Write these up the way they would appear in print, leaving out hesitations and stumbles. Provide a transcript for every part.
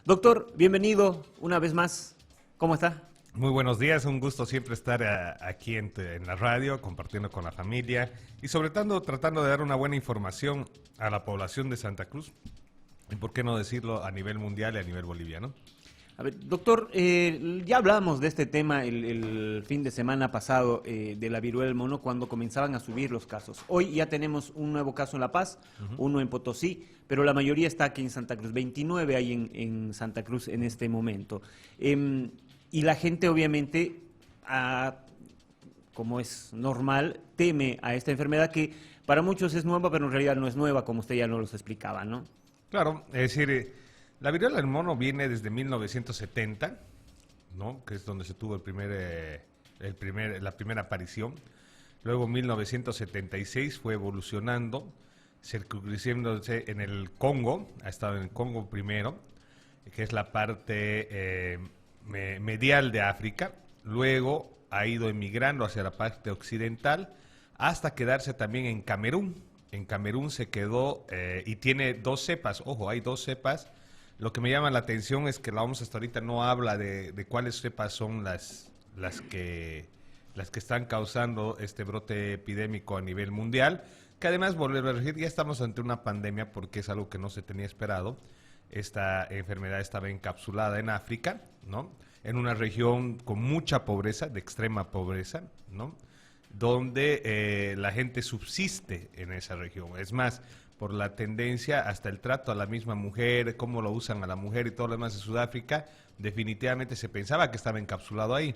Doctor, bienvenido una vez más. ¿Cómo está? Muy buenos días, un gusto siempre estar aquí en la radio, compartiendo con la familia y sobre todo tratando de dar una buena información a la población de Santa Cruz y por qué no decirlo a nivel mundial y a nivel boliviano. A ver, doctor, ya hablamos de este tema el fin de semana pasado de la viruela del mono cuando comenzaban a subir los casos. Hoy ya tenemos un nuevo caso en La Paz, uno en Potosí, pero la mayoría está aquí en Santa Cruz. 29 hay en Santa Cruz en este momento. Y la gente obviamente, como es normal, teme a esta enfermedad que para muchos es nueva, pero en realidad no es nueva, como usted ya nos los explicaba, ¿no? Claro, es decir, la viruela del mono viene desde 1970, ¿no? Que es donde se tuvo la primera aparición. Luego 1976 fue evolucionando, circunscribiéndose en el Congo, ha estado en el Congo primero, que es la parte medial de África. Luego ha ido emigrando hacia la parte occidental hasta quedarse también en Camerún. En Camerún se quedó y tiene dos cepas, ojo, hay dos cepas. Lo que me llama la atención es que la OMS hasta ahorita no habla de cuáles cepas son las que están causando este brote epidémico a nivel mundial, que además, volver a decir, ya estamos ante una pandemia porque es algo que no se tenía esperado. Esta enfermedad estaba encapsulada en África, ¿no? En una región con mucha pobreza, de extrema pobreza, ¿no? Donde la gente subsiste en esa región. Es más, por la tendencia hasta el trato a la misma mujer, cómo lo usan a la mujer y todo lo demás de Sudáfrica, definitivamente se pensaba que estaba encapsulado ahí.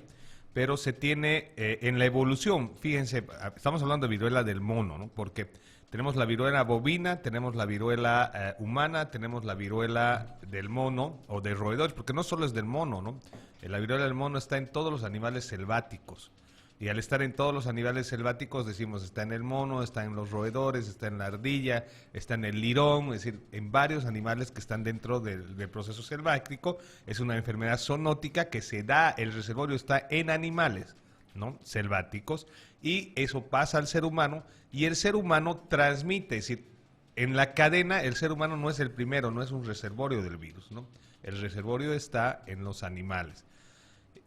Pero se tiene en la evolución, fíjense, estamos hablando de viruela del mono, ¿no? Porque tenemos la viruela bovina, tenemos la viruela humana, tenemos la viruela del mono o de roedores, porque no solo es del mono, ¿no? La viruela del mono está en todos los animales selváticos. Y al estar en todos los animales selváticos, decimos, está en el mono, está en los roedores, está en la ardilla, está en el lirón, es decir, en varios animales que están dentro del proceso selvático. Es una enfermedad zoonótica que se da, el reservorio está en animales, ¿no? Selváticos, y eso pasa al ser humano, y el ser humano transmite, es decir, en la cadena el ser humano no es el primero, no es un reservorio del virus, ¿no? El reservorio está en los animales.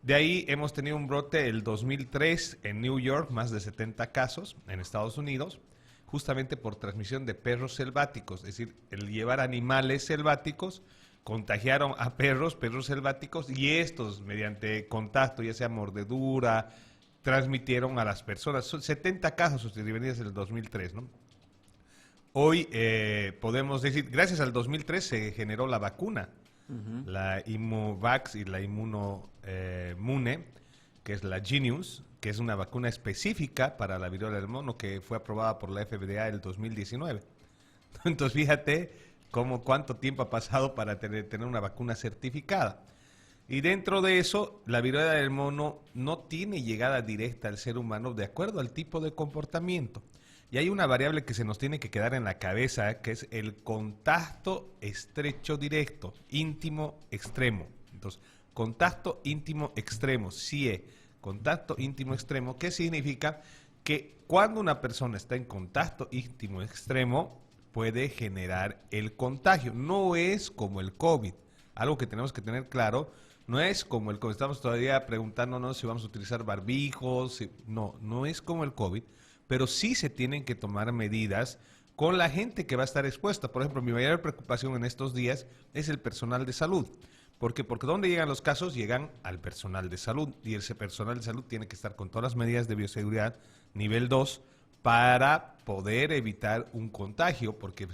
De ahí hemos tenido un brote el 2003 en New York, más de 70 casos en Estados Unidos, justamente por transmisión de perros selváticos, es decir, el llevar animales selváticos, contagiaron a perros selváticos y estos, mediante contacto, ya sea mordedura, transmitieron a las personas. Son 70 casos venidos en el 2003, ¿no? Hoy podemos decir, gracias al 2003 se generó la vacuna. La Immunovax y la Immunomune, que es la Genius, que es una vacuna específica para la viruela del mono que fue aprobada por la FDA en el 2019. Entonces fíjate cuánto tiempo ha pasado para tener una vacuna certificada. Y dentro de eso, la viruela del mono no tiene llegada directa al ser humano de acuerdo al tipo de comportamiento. Y hay una variable que se nos tiene que quedar en la cabeza, que es el contacto estrecho directo, íntimo extremo. Entonces, contacto íntimo extremo, CIE, contacto íntimo extremo, ¿qué significa? Que cuando una persona está en contacto íntimo extremo, puede generar el contagio. No es como el COVID, algo que tenemos que tener claro. No es como el COVID, estamos todavía preguntándonos si vamos a utilizar barbijos, no es como el COVID. Pero sí se tienen que tomar medidas con la gente que va a estar expuesta. Por ejemplo, mi mayor preocupación en estos días es el personal de salud. ¿Por qué? Porque ¿dónde llegan los casos? Llegan al personal de salud. Y ese personal de salud tiene que estar con todas las medidas de bioseguridad nivel 2 para poder evitar un contagio. Porque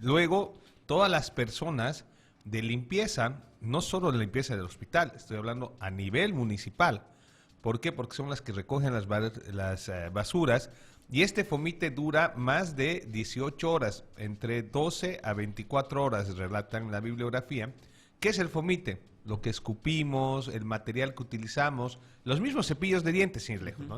luego, todas las personas de limpieza, no solo de limpieza del hospital, estoy hablando a nivel municipal. ¿Por qué? Porque son las que recogen las basuras. Y este fomite dura más de 18 horas, entre 12 a 24 horas, relatan la bibliografía. ¿Qué es el fomite? Lo que escupimos, el material que utilizamos, los mismos cepillos de dientes, sin ir lejos, ¿no?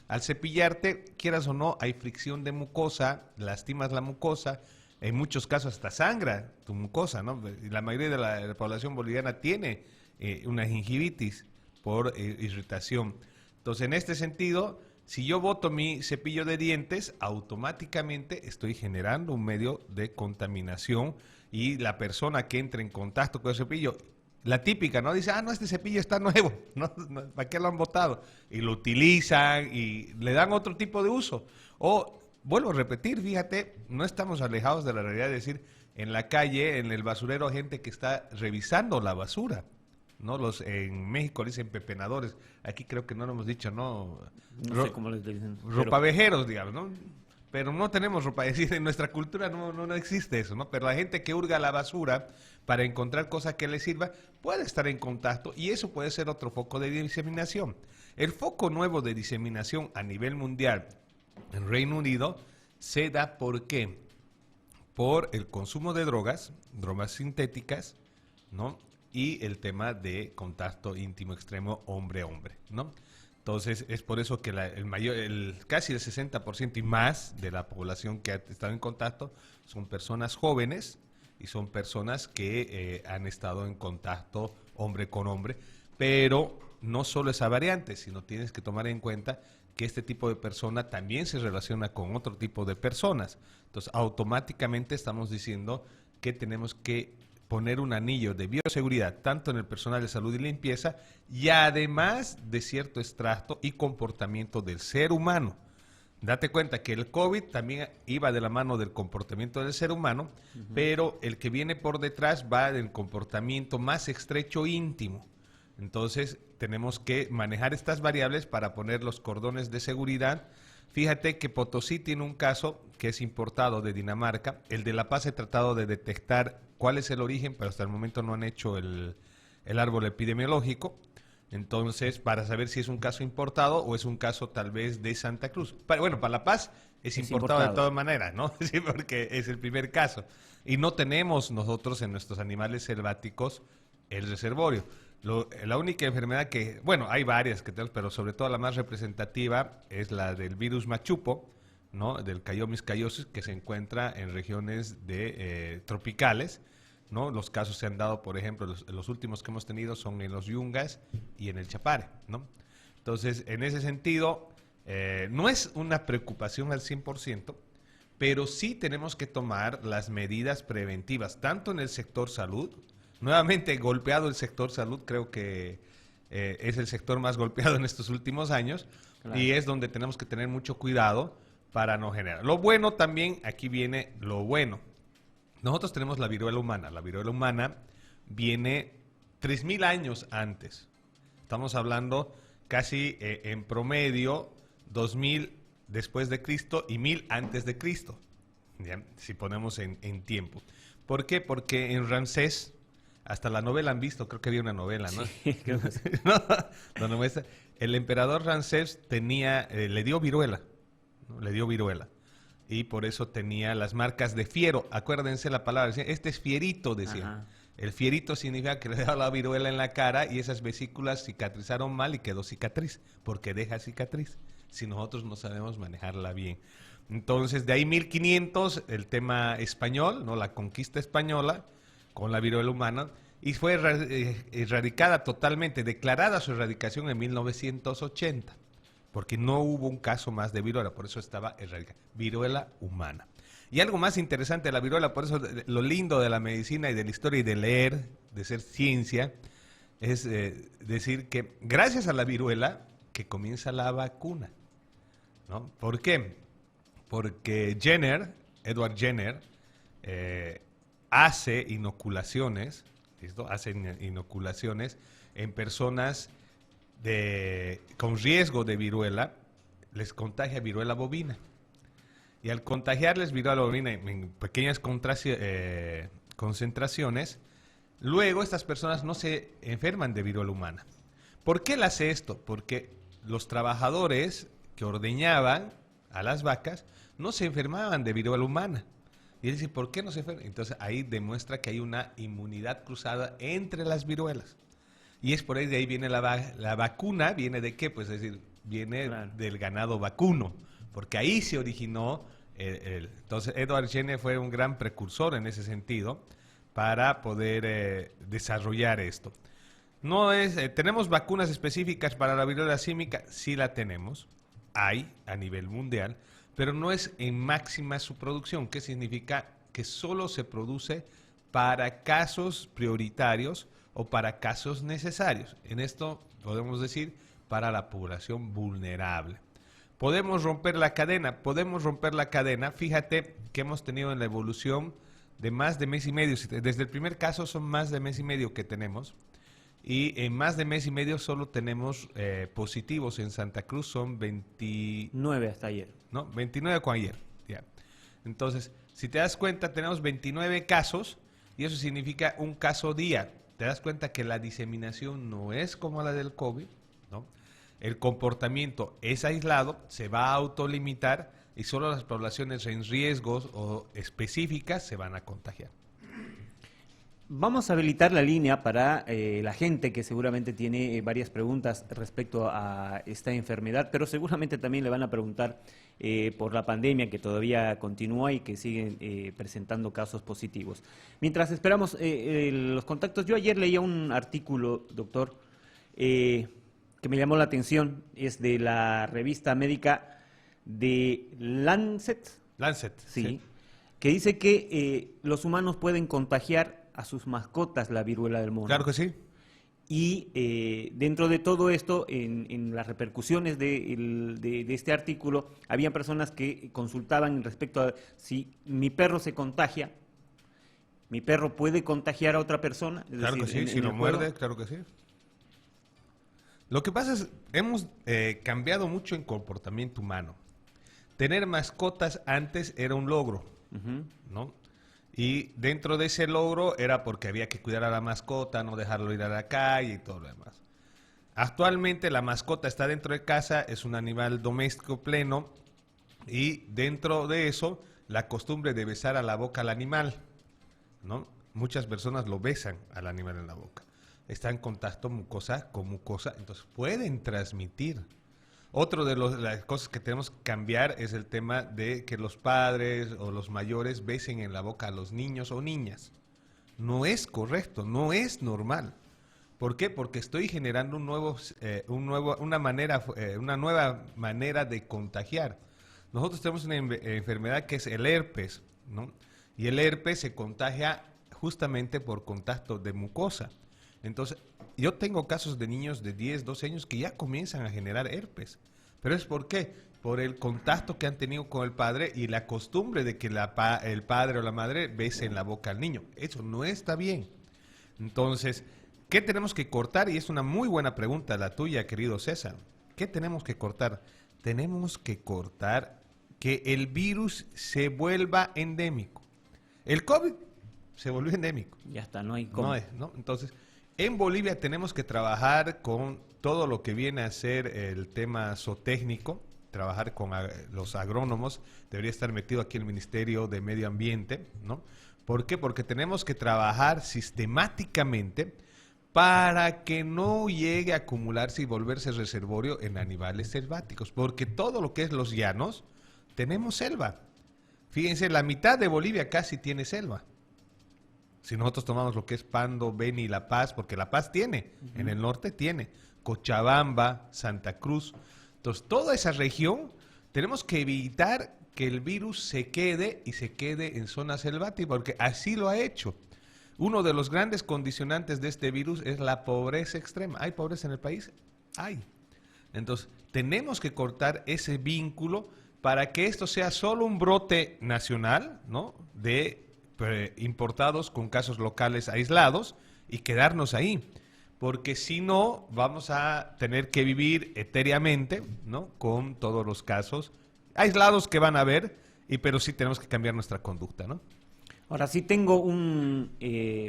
Al cepillarte, quieras o no, hay fricción de mucosa, lastimas la mucosa, en muchos casos hasta sangra tu mucosa, ¿no? Y la mayoría de la población boliviana tiene una gingivitis por irritación. Entonces, en este sentido, si yo boto mi cepillo de dientes, automáticamente estoy generando un medio de contaminación y la persona que entra en contacto con el cepillo, la típica, ¿no? Dice, no, este cepillo está nuevo, ¿para qué lo han botado? Y lo utilizan y le dan otro tipo de uso. O, vuelvo a repetir, fíjate, no estamos alejados de la realidad de decir, en la calle, en el basurero, gente que está revisando la basura, ¿no? En México le dicen pepenadores, aquí creo que no lo hemos dicho, ¿no? No sé cómo les dicen. Ropavejeros, digamos, ¿no? Pero no tenemos ropa, es decir, en nuestra cultura no existe eso, ¿no? Pero la gente que hurga la basura para encontrar cosas que le sirva puede estar en contacto y eso puede ser otro foco de diseminación. El foco nuevo de diseminación a nivel mundial en Reino Unido se da ¿por qué? Por el consumo de drogas sintéticas, ¿no? Y el tema de contacto íntimo extremo hombre-hombre, ¿no? Entonces, es por eso que casi el 60% y más de la población que ha estado en contacto son personas jóvenes y son personas que han estado en contacto hombre con hombre, pero no solo esa variante, sino tienes que tomar en cuenta que este tipo de persona también se relaciona con otro tipo de personas. Entonces, automáticamente estamos diciendo que tenemos que poner un anillo de bioseguridad tanto en el personal de salud y limpieza y además de cierto extracto y comportamiento del ser humano. Date cuenta que el COVID también iba de la mano del comportamiento del ser humano, pero el que viene por detrás va del comportamiento más estrecho íntimo. Entonces tenemos que manejar estas variables para poner los cordones de seguridad. Fíjate que Potosí tiene un caso que es importado de Dinamarca. El de La Paz he tratado de detectar cuál es el origen, pero hasta el momento no han hecho el árbol epidemiológico. Entonces, para saber si es un caso importado o es un caso tal vez de Santa Cruz. Para La Paz es importado de todas maneras, ¿no? Sí, porque es el primer caso. Y no tenemos nosotros en nuestros animales selváticos el reservorio. La única enfermedad que, bueno, hay varias que tenemos, pero sobre todo la más representativa es la del virus machupo, ¿no? Del Cayomis cayosis, que se encuentra en regiones tropicales, ¿no? Los casos se han dado, por ejemplo, los últimos que hemos tenido son en los Yungas y en el Chapare, ¿no? Entonces, en ese sentido, no es una preocupación al 100%, pero sí tenemos que tomar las medidas preventivas, tanto en el sector salud. Nuevamente golpeado el sector salud, creo que es el sector más golpeado en estos últimos años, claro. Y es donde tenemos que tener mucho cuidado para no generar. Lo bueno también, aquí viene lo bueno. Nosotros tenemos la viruela humana. La viruela humana viene 3.000 años antes. Estamos hablando casi en promedio 2.000 después de Cristo y 1.000 antes de Cristo, ¿ya? Si ponemos en tiempo. ¿Por qué? Porque en Ramsés, hasta la novela han visto, creo que había una novela, ¿no? Sí, ¿no? El emperador Ramsés le dio viruela, ¿no? Le dio viruela. Y por eso tenía las marcas de fiero. Acuérdense la palabra, decían, este es fierito, decían. Ajá. El fierito significa que le daba la viruela en la cara y esas vesículas cicatrizaron mal y quedó cicatriz, porque deja cicatriz, si nosotros no sabemos manejarla bien. Entonces, de ahí 1500, el tema español, ¿no? La conquista española con la viruela humana, y fue erradicada totalmente, declarada su erradicación en 1980. Porque no hubo un caso más de viruela, por eso estaba erradicada. Viruela humana. Y algo más interesante de la viruela, por eso lo lindo de la medicina y de la historia y de leer, de ser ciencia, es decir que gracias a la viruela que comienza la vacuna, ¿no? ¿Por qué? Porque Edward Jenner, hace inoculaciones, ¿listo? Hacen inoculaciones en personas con riesgo de viruela, les contagia viruela bovina. Y al contagiarles viruela bovina en pequeñas concentraciones, luego estas personas no se enferman de viruela humana. ¿Por qué él hace esto? Porque los trabajadores que ordeñaban a las vacas no se enfermaban de viruela humana. Y él dice, ¿por qué no se enferman? Entonces ahí demuestra que hay una inmunidad cruzada entre las viruelas. Y es por ahí, de ahí viene la vacuna, ¿viene de qué? Pues es decir, viene del ganado vacuno, porque ahí se originó entonces Edward Jenner fue un gran precursor en ese sentido para poder desarrollar esto. ¿Tenemos vacunas específicas para la viruela símica? Sí la tenemos, hay a nivel mundial, pero no es en máxima su producción. ¿Qué significa? Que solo se produce para casos prioritarios o para casos necesarios. En esto podemos decir para la población vulnerable. Podemos romper la cadena. Fíjate que hemos tenido en la evolución de más de mes y medio. Desde el primer caso son más de mes y medio que tenemos. Y en más de mes y medio solo tenemos positivos. En Santa Cruz son 29 hasta ayer. ¿No? 29 con ayer. Ya. Entonces, si te das cuenta, tenemos 29 casos y eso significa un caso día. Te das cuenta que la diseminación no es como la del COVID, ¿no? El comportamiento es aislado, se va a autolimitar y solo las poblaciones en riesgos o específicas se van a contagiar. Vamos a habilitar la línea para la gente que seguramente tiene varias preguntas respecto a esta enfermedad, pero seguramente también le van a preguntar por la pandemia que todavía continúa y que siguen presentando casos positivos. Mientras esperamos los contactos, yo ayer leía un artículo, doctor, que me llamó la atención, es de la revista médica de Lancet. Lancet, sí. Que dice que los humanos pueden contagiar a sus mascotas la viruela del mono. Claro que sí. Y dentro de todo esto, en las repercusiones de este artículo, había personas que consultaban respecto a si mi perro se contagia, mi perro puede contagiar a otra persona. Es claro decir, que sí, si lo muerde, claro que sí. Lo que pasa es, hemos cambiado mucho en comportamiento humano. Tener mascotas antes era un logro, ¿no? Y dentro de ese logro era porque había que cuidar a la mascota, no dejarlo ir a la calle y todo lo demás. Actualmente la mascota está dentro de casa, es un animal doméstico pleno y dentro de eso la costumbre de besar a la boca al animal, ¿no? Muchas personas lo besan al animal en la boca. Está en contacto mucosa con mucosa, entonces pueden transmitir. Otro de las cosas que tenemos que cambiar es el tema de que los padres o los mayores besen en la boca a los niños o niñas. No es correcto, no es normal. ¿Por qué? Porque estoy generando una nueva manera de contagiar. Nosotros tenemos una enfermedad que es el herpes, ¿no? Y el herpes se contagia justamente por contacto de mucosa. Entonces, yo tengo casos de niños de 10, 12 años que ya comienzan a generar herpes. ¿Pero es por qué? Por el contacto que han tenido con el padre y la costumbre de que el padre o la madre bese en la boca al niño. Eso no está bien. Entonces, ¿qué tenemos que cortar? Y es una muy buena pregunta la tuya, querido César. ¿Qué tenemos que cortar? Tenemos que cortar que el virus se vuelva endémico. El COVID se volvió endémico. Ya está, no hay cómo. ¿No? Entonces, en Bolivia tenemos que trabajar con todo lo que viene a ser el tema zootécnico, trabajar con los agrónomos, debería estar metido aquí el Ministerio de Medio Ambiente, ¿no? ¿Por qué? Porque tenemos que trabajar sistemáticamente para que no llegue a acumularse y volverse reservorio en animales selváticos, porque todo lo que es los llanos, tenemos selva. Fíjense, la mitad de Bolivia casi tiene selva. Si nosotros tomamos lo que es Pando, Beni y La Paz, porque La Paz tiene, en el norte tiene, Cochabamba, Santa Cruz. Entonces, toda esa región tenemos que evitar que el virus se quede en zonas selváticas, porque así lo ha hecho. Uno de los grandes condicionantes de este virus es la pobreza extrema. ¿Hay pobreza en el país? Hay. Entonces, tenemos que cortar ese vínculo para que esto sea solo un brote nacional, ¿no? De importados con casos locales aislados y quedarnos ahí, porque si no vamos a tener que vivir etéreamente, ¿no? Con todos los casos aislados que van a haber, pero sí tenemos que cambiar nuestra conducta, ¿no? Ahora, si tengo un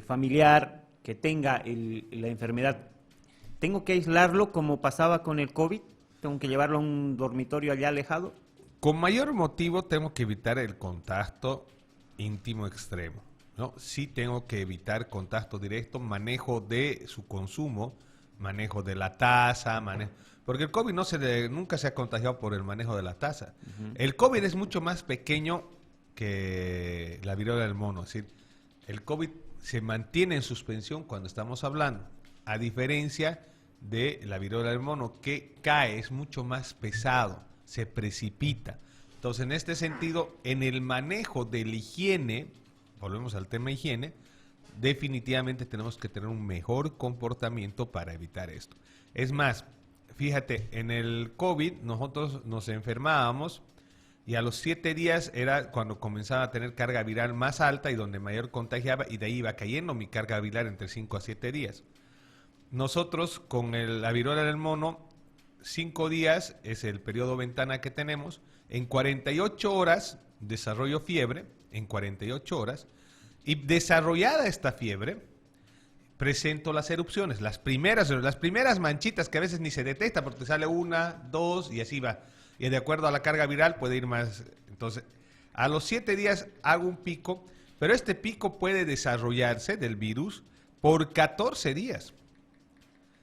familiar que tenga la enfermedad, ¿tengo que aislarlo como pasaba con el COVID? ¿Tengo que llevarlo a un dormitorio allá alejado? Con mayor motivo tengo que evitar el contacto íntimo extremo, ¿no? Sí tengo que evitar contacto directo, manejo de su consumo, manejo de la tasa, porque el COVID nunca se ha contagiado por el manejo de la tasa. El COVID es mucho más pequeño que la viruela del mono, es decir, el COVID se mantiene en suspensión cuando estamos hablando, a diferencia de la viruela del mono que cae, es mucho más pesado, se precipita. Entonces, en este sentido, en el manejo de la higiene, volvemos al tema higiene, definitivamente tenemos que tener un mejor comportamiento para evitar esto. Es más, fíjate, en el COVID nosotros nos enfermábamos y a los 7 días era cuando comenzaba a tener carga viral más alta y donde mayor contagiaba, y de ahí iba cayendo mi carga viral entre 5 a 7 días. Nosotros con la viruela del mono, 5 días es el periodo ventana que tenemos. En 48 horas desarrollo fiebre, en 48 horas, y desarrollada esta fiebre, presento las erupciones, las primeras manchitas que a veces ni se detecta porque te sale 1, 2 y así va. Y de acuerdo a la carga viral puede ir más. Entonces, a los 7 días hago un pico, pero este pico puede desarrollarse del virus por 14 días.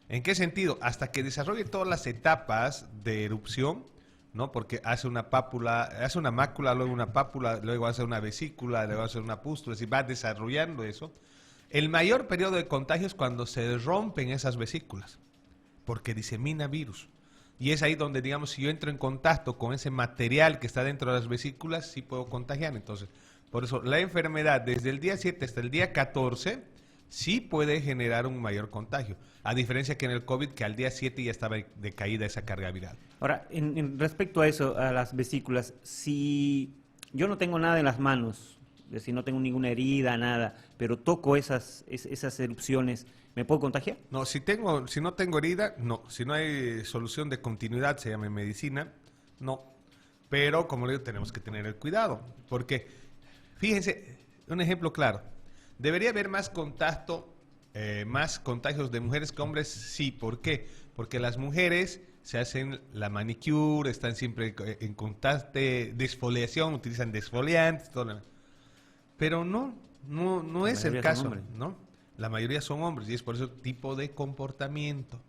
¿En qué sentido? Hasta que desarrolle todas las etapas de erupción, ¿no? Porque hace una pápula, hace una mácula, luego una pápula, luego hace una vesícula, luego hace una pústula, y va desarrollando eso. El mayor periodo de contagio es cuando se rompen esas vesículas, porque disemina virus. Y es ahí donde, digamos, si yo entro en contacto con ese material que está dentro de las vesículas, sí puedo contagiar. Entonces, por eso, la enfermedad desde el día 7 hasta el día 14 sí puede generar un mayor contagio. A diferencia que en el COVID, que al día 7 ya estaba decaída esa carga viral. Ahora, respecto a eso, a las vesículas, si yo no tengo nada en las manos, es decir, no tengo ninguna herida, nada, pero toco esas erupciones, ¿me puedo contagiar? No, si no tengo herida, no. Si no hay solución de continuidad, se llama en medicina, no. Pero, como le digo, tenemos que tener el cuidado. Porque, fíjense, un ejemplo claro. ¿Debería haber más contacto, más contagios de mujeres que hombres? Sí. ¿Por qué? Porque las mujeres se hacen la manicure, están siempre en constante desfoliación, utilizan desfoliantes, todo lo demás. Pero no es el caso, ¿no? La mayoría son hombres y es por ese tipo de comportamiento,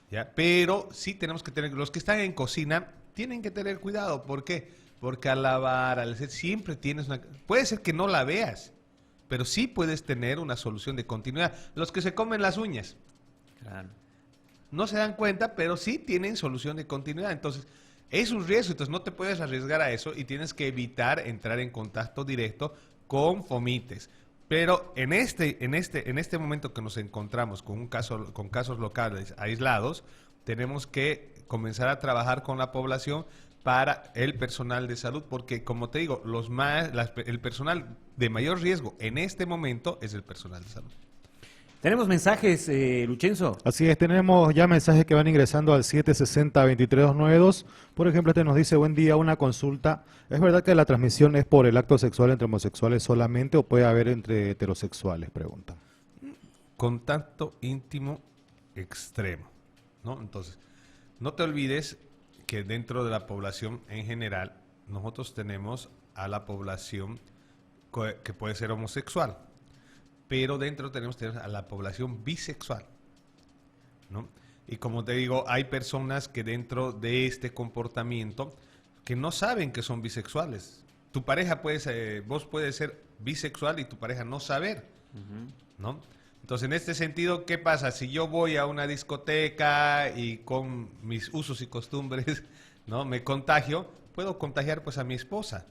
¿ya? Pero sí tenemos que tener, los que están en cocina tienen que tener cuidado. ¿Por qué? Porque al lavar, al hacer, siempre tienes puede ser que no la veas, pero sí puedes tener una solución de continuidad. Los que se comen las uñas, Claro. no se dan cuenta, pero sí tienen solución de continuidad. Entonces, es un riesgo, entonces no te puedes arriesgar a eso y tienes que evitar entrar en contacto directo con fomites. Pero en este momento que nos encontramos con casos locales aislados, tenemos que comenzar a trabajar con la población para el personal de salud, porque como te digo, el personal de mayor riesgo en este momento es el personal de salud. Tenemos mensajes, Luchenzo. Así es, tenemos ya mensajes que van ingresando al 760-23292. Por ejemplo, este nos dice: buen día, una consulta. ¿Es verdad que la transmisión es por el acto sexual entre homosexuales solamente o puede haber entre heterosexuales? Pregunta. Contacto íntimo extremo, ¿no? Entonces, no te olvides que dentro de la población en general, nosotros tenemos a la población que puede ser homosexual, pero dentro tenemos a la población bisexual, ¿no? Y como te digo, hay personas que dentro de este comportamiento que no saben que son bisexuales. Tu pareja vos puedes ser bisexual y tu pareja no saber, ¿no? Entonces, en este sentido, ¿qué pasa? Si yo voy a una discoteca y con mis usos y costumbres, ¿no?, me contagio, puedo contagiar pues a mi esposa.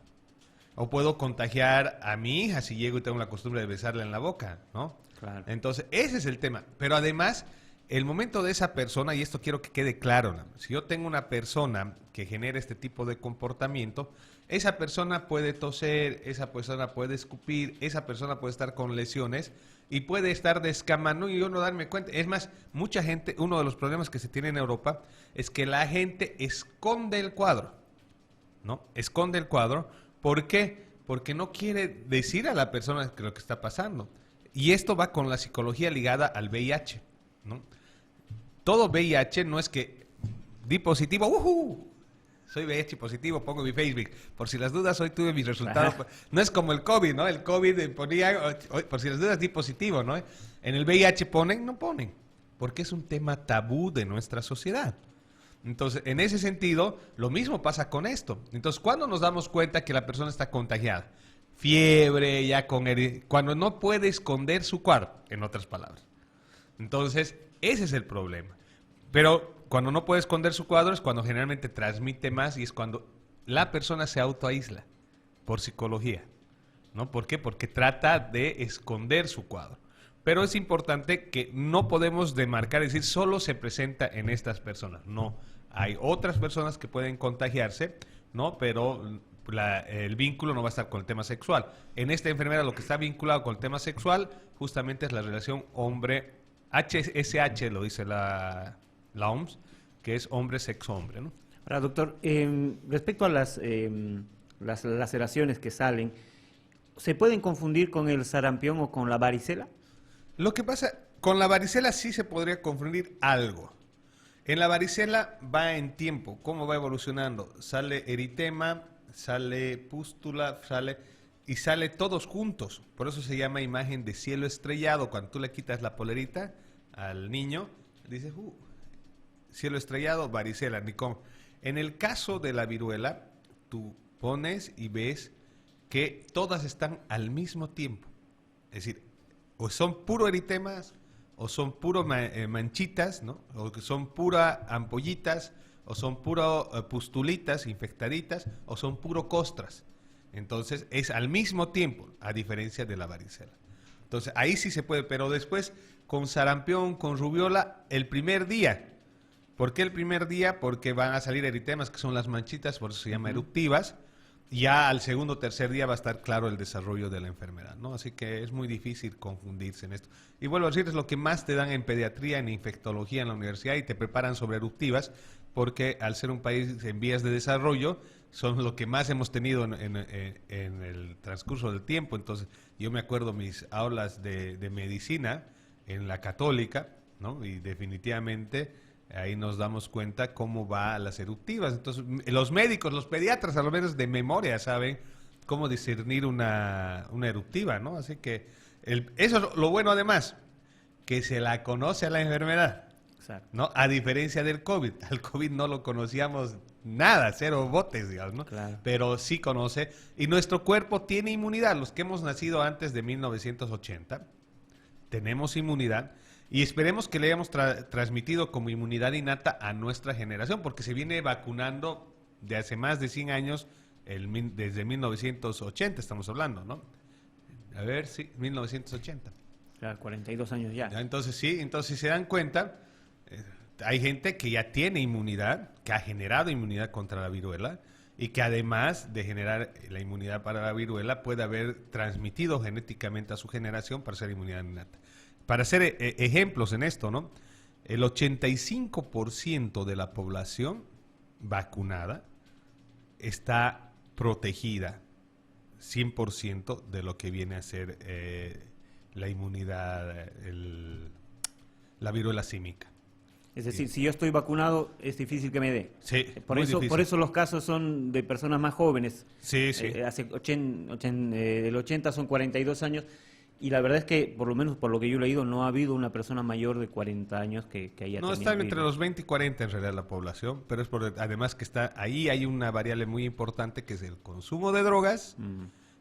O puedo contagiar a mi hija si llego y tengo la costumbre de besarla en la boca, ¿no? Claro. Entonces, ese es el tema. Pero además, el momento de esa persona, y esto quiero que quede claro, ¿no? Si yo tengo una persona que genera este tipo de comportamiento, esa persona puede toser, esa persona puede escupir, esa persona puede estar con lesiones y puede estar descamando y yo no darme cuenta. Es más, mucha gente, uno de los problemas que se tiene en Europa es que la gente esconde el cuadro, ¿no? Esconde el cuadro. ¿Por qué? Porque no quiere decir a la persona lo que está pasando. Y esto va con la psicología ligada al VIH, ¿no? Todo VIH no es que di positivo, soy VIH positivo, pongo mi Facebook. Por si las dudas, hoy tuve mis resultados. Ajá. No es como el COVID, ¿no? El COVID ponía, por si las dudas, di positivo, ¿no? En el VIH no ponen, porque es un tema tabú de nuestra sociedad. Entonces, en ese sentido, lo mismo pasa con esto. Entonces, ¿cuándo nos damos cuenta que la persona está contagiada? Fiebre, ya cuando no puede esconder su cuadro, en otras palabras. Entonces, ese es el problema. Pero cuando no puede esconder su cuadro es cuando generalmente transmite más y es cuando la persona se autoaísla por psicología. ¿no? ¿Por qué? Porque trata de esconder su cuadro. Pero es importante que no podemos demarcar, es decir, solo se presenta en estas personas. No, hay otras personas que pueden contagiarse, ¿no? Pero el vínculo no va a estar con el tema sexual. En esta enfermedad lo que está vinculado con el tema sexual justamente es la relación hombre, HSH, lo dice la OMS, que es hombre-sexo-hombre, ¿no? Ahora, doctor, respecto a las laceraciones que salen, ¿se pueden confundir con el sarampión o con la varicela? Lo que pasa, con la varicela sí se podría confundir algo. En la varicela va en tiempo, ¿cómo va evolucionando? Sale eritema, sale pústula, sale todos juntos. Por eso se llama imagen de cielo estrellado. Cuando tú le quitas la polerita al niño, dices, cielo estrellado, varicela, ni cómo. En el caso de la viruela, tú pones y ves que todas están al mismo tiempo. Es decir, o son puro eritemas, o son puro manchitas, ¿no? O que son pura ampollitas, o son puro pustulitas infectaditas, o son puro costras. Entonces, es al mismo tiempo, a diferencia de la varicela. Entonces, ahí sí se puede, pero después, con sarampión, con rubiola, el primer día. ¿Por qué el primer día? Porque van a salir eritemas, que son las manchitas, por eso se llama eruptivas. Ya al segundo o tercer día va a estar claro el desarrollo de la enfermedad, ¿no? Así que es muy difícil confundirse en esto. Y vuelvo a decir, es lo que más te dan en pediatría, en infectología en la universidad, y te preparan sobre eruptivas, porque al ser un país en vías de desarrollo, son lo que más hemos tenido en el transcurso del tiempo. Entonces, yo me acuerdo mis aulas de medicina en la Católica, ¿no? Y definitivamente ahí nos damos cuenta cómo va a las eruptivas. Entonces, los médicos, los pediatras, a lo menos de memoria, saben cómo discernir una eruptiva, ¿no? Así que eso es lo bueno, además, que se la conoce a la enfermedad. Exacto. ¿No? A diferencia del COVID. Al COVID no lo conocíamos nada, cero botes, digamos, ¿no? Claro. Pero sí conoce. Y nuestro cuerpo tiene inmunidad. Los que hemos nacido antes de 1980, tenemos inmunidad. Y esperemos que le hayamos transmitido como inmunidad innata a nuestra generación, porque se viene vacunando de hace más de 100 años, desde 1980 estamos hablando, ¿no? A ver, sí, 1980. Claro, 42 años ya. Entonces, sí, entonces si se dan cuenta, hay gente que ya tiene inmunidad, que ha generado inmunidad contra la viruela, y que además de generar la inmunidad para la viruela, puede haber transmitido genéticamente a su generación para ser inmunidad innata. Para hacer ejemplos en esto, ¿no? El 85% de la población vacunada está protegida 100% de lo que viene a ser la inmunidad, la viruela símica. Es decir, si yo estoy vacunado, es difícil que me dé. Sí, Por eso los casos son de personas más jóvenes. Sí, sí. Del 80 son 42 años. Y la verdad es que, por lo menos por lo que yo he leído, no ha habido una persona mayor de 40 años que haya No, tenido está el entre virus. los 20 y 40 en realidad la población, pero es además que está ahí hay una variable muy importante que es el consumo de drogas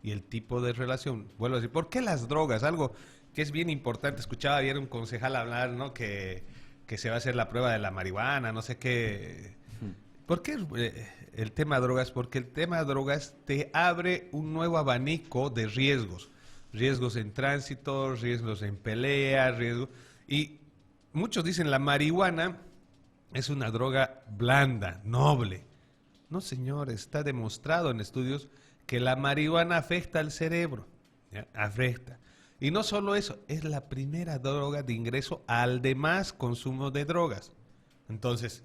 y el tipo de relación. Vuelvo a decir, ¿por qué las drogas? Algo que es bien importante. Escuchaba ayer un concejal hablar, ¿no? Que se va a hacer la prueba de la marihuana, no sé qué. ¿Por qué el tema de drogas? Porque el tema de drogas te abre un nuevo abanico de riesgos. Riesgos en tránsito, riesgos en pelea, riesgos... Y muchos dicen la marihuana es una droga blanda, noble. No, señores, está demostrado en estudios que la marihuana afecta al cerebro, ¿ya? Afecta. Y no solo eso, es la primera droga de ingreso al demás consumo de drogas. Entonces,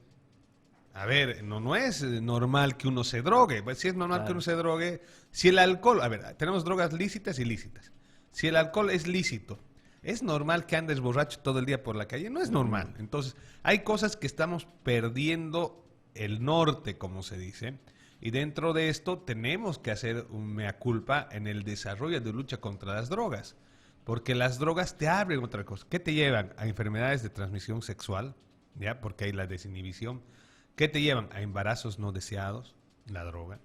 a ver, no es normal que uno se drogue. Pues si es normal que uno se drogue, si el alcohol... A ver, tenemos drogas lícitas y ilícitas. Si el alcohol es lícito, ¿es normal que andes borracho todo el día por la calle? No es normal. Entonces, hay cosas que estamos perdiendo el norte, como se dice, y dentro de esto tenemos que hacer un mea culpa en el desarrollo de lucha contra las drogas, porque las drogas te abren otra cosa. ¿Qué te llevan? A enfermedades de transmisión sexual, ¿ya? Porque hay la desinhibición. ¿Qué te llevan? A embarazos no deseados, la droga.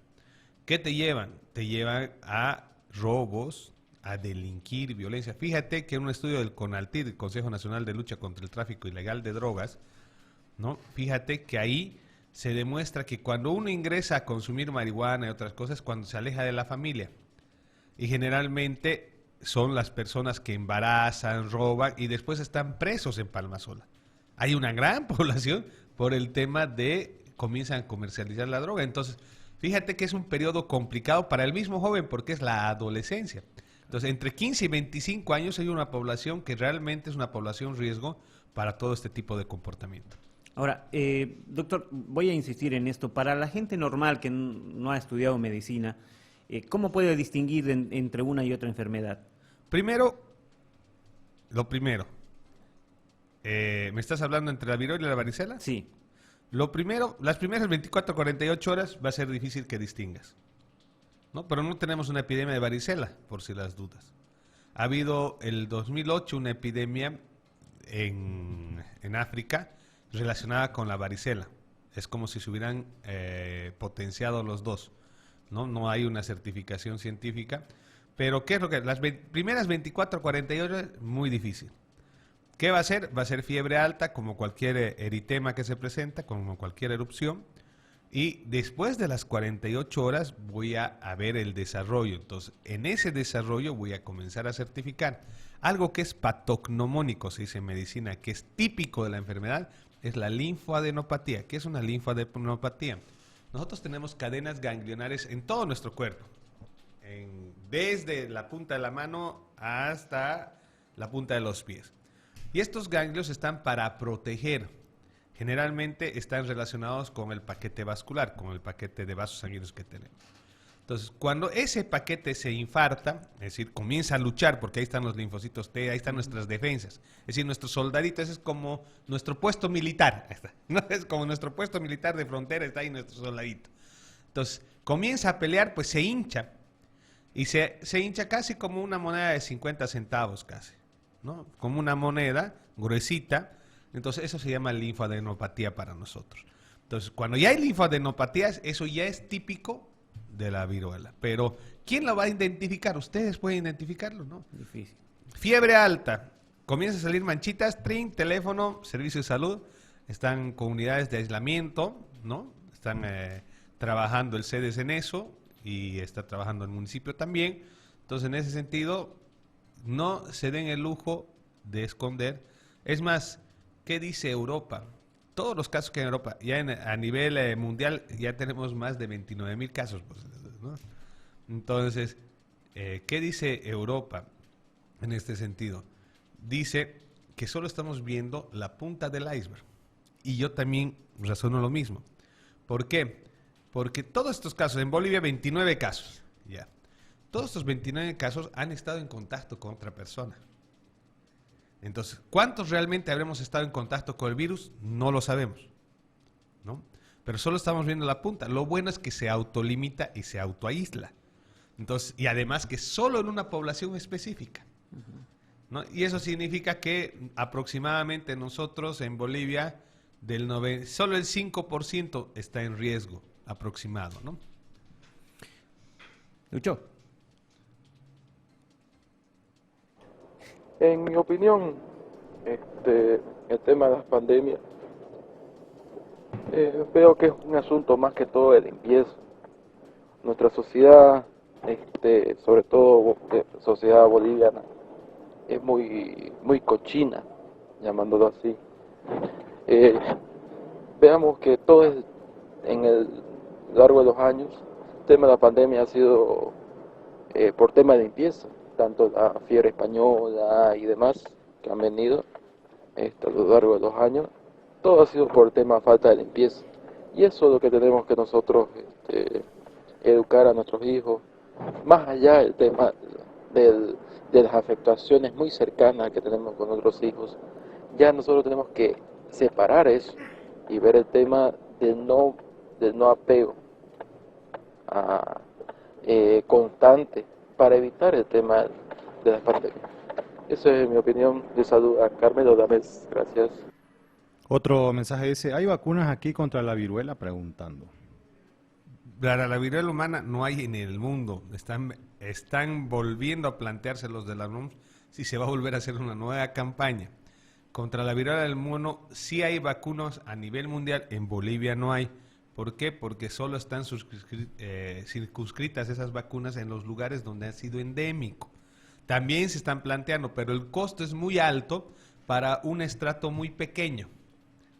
¿Qué te llevan? Te llevan a robos, a delinquir, violencia. Fíjate que en un estudio del CONALTID, el Consejo Nacional de Lucha contra el Tráfico Ilegal de Drogas, ¿no? Fíjate que ahí se demuestra que cuando uno ingresa a consumir marihuana y otras cosas, cuando se aleja de la familia. y generalmente son las personas que embarazan, roban y después están presos en Palmasola. Hay una gran población por el tema de comienzan a comercializar la droga. Entonces, fíjate que es un periodo complicado para el mismo joven porque es la adolescencia. Entonces, entre 15 y 25 años hay una población que realmente es una población riesgo para todo este tipo de comportamiento. Ahora, doctor, voy a insistir en esto. Para la gente normal que no ha estudiado medicina, ¿cómo puede distinguir entre una y otra enfermedad? Lo primero, ¿me estás hablando entre la viruela y la varicela? Sí. Lo primero, las primeras 24 a 48 horas va a ser difícil que distingas, ¿no? Pero no tenemos una epidemia de varicela, por si las dudas. Ha habido el 2008 una epidemia en África relacionada con la varicela. Es como si se hubieran potenciado los dos, ¿no? No hay una certificación científica. Pero, ¿qué es lo que...? Las primeras 24 a 48 horas, muy difícil. ¿Qué va a ser? Va a ser fiebre alta, como cualquier eritema que se presenta, como cualquier erupción. Y después de las 48 horas voy a ver el desarrollo. Entonces, en ese desarrollo voy a comenzar a certificar. Algo que es patognomónico, se dice en medicina, que es típico de la enfermedad, es la linfoadenopatía. ¿Qué es una linfoadenopatía? Nosotros tenemos cadenas ganglionares en todo nuestro cuerpo. Desde la punta de la mano hasta la punta de los pies. Y estos ganglios están para proteger. Generalmente están relacionados con el paquete vascular, con el paquete de vasos sanguíneos que tenemos. Entonces, cuando ese paquete se infarta, es decir, comienza a luchar, porque ahí están los linfocitos T, ahí están nuestras defensas. Es decir, nuestros soldaditos, es como nuestro puesto militar. Ahí está, ¿no? Es como nuestro puesto militar de frontera, está ahí nuestro soldadito. Entonces, comienza a pelear, pues se hincha. Y se hincha casi como una moneda de 50 centavos casi, ¿no? Como una moneda gruesita. Entonces eso se llama linfoadenopatía para nosotros. Entonces cuando ya hay linfoadenopatías, eso ya es típico de la viruela. Pero ¿quién lo va a identificar? Ustedes pueden identificarlo, ¿no? Difícil. Fiebre alta, comienza a salir manchitas, trin, teléfono, servicio de salud, están con unidades de aislamiento, ¿no? Están trabajando el CEDES en eso. Y está trabajando el municipio también. Entonces, en ese sentido, no se den el lujo de esconder. Es más, ¿qué dice Europa? Todos los casos que hay en Europa, ya a nivel mundial, ya tenemos más de 29,000 casos, pues, ¿no? Entonces, ¿qué dice Europa en este sentido? Dice que solo estamos viendo la punta del iceberg. Y yo también razono lo mismo. ¿Por qué? Porque todos estos casos, en Bolivia 29 casos, ya. Todos estos 29 casos han estado en contacto con otra persona. Entonces, ¿cuántos realmente habremos estado en contacto con el virus? No lo sabemos, ¿no? Pero solo estamos viendo la punta. Lo bueno es que se autolimita y se autoaísla. Entonces, y además que solo en una población específica, ¿no? Y eso significa que aproximadamente nosotros en Bolivia, solo el 5% está en riesgo aproximado, ¿no? Lucho. En mi opinión, el tema de las pandemias, veo que es un asunto más que todo de limpieza. Nuestra sociedad, sobre todo sociedad boliviana, es muy cochina, llamándolo así. Veamos que todo es en el largo de los años, el tema de la pandemia ha sido por tema de limpieza, tanto la fiebre española y demás que han venido a lo largo de los años, todo ha sido por tema de falta de limpieza. Y eso es lo que tenemos que nosotros educar a nuestros hijos, más allá del tema de las afectaciones muy cercanas que tenemos con nuestros hijos. Ya nosotros tenemos que separar eso y ver el tema del no apego constante para evitar el tema de las pandemias. Esa es mi opinión. De salud a Carmelo Dames. Gracias. Otro mensaje dice, ¿hay vacunas aquí contra la viruela? Preguntando. Para la viruela humana no hay en el mundo. Están volviendo a plantearse los de la OMS si se va a volver a hacer una nueva campaña. Contra la viruela del mono sí hay vacunas a nivel mundial, en Bolivia no hay, ¿Por qué? Porque solo están circunscritas esas vacunas en los lugares donde han sido endémico. También se están planteando, pero el costo es muy alto para un estrato muy pequeño,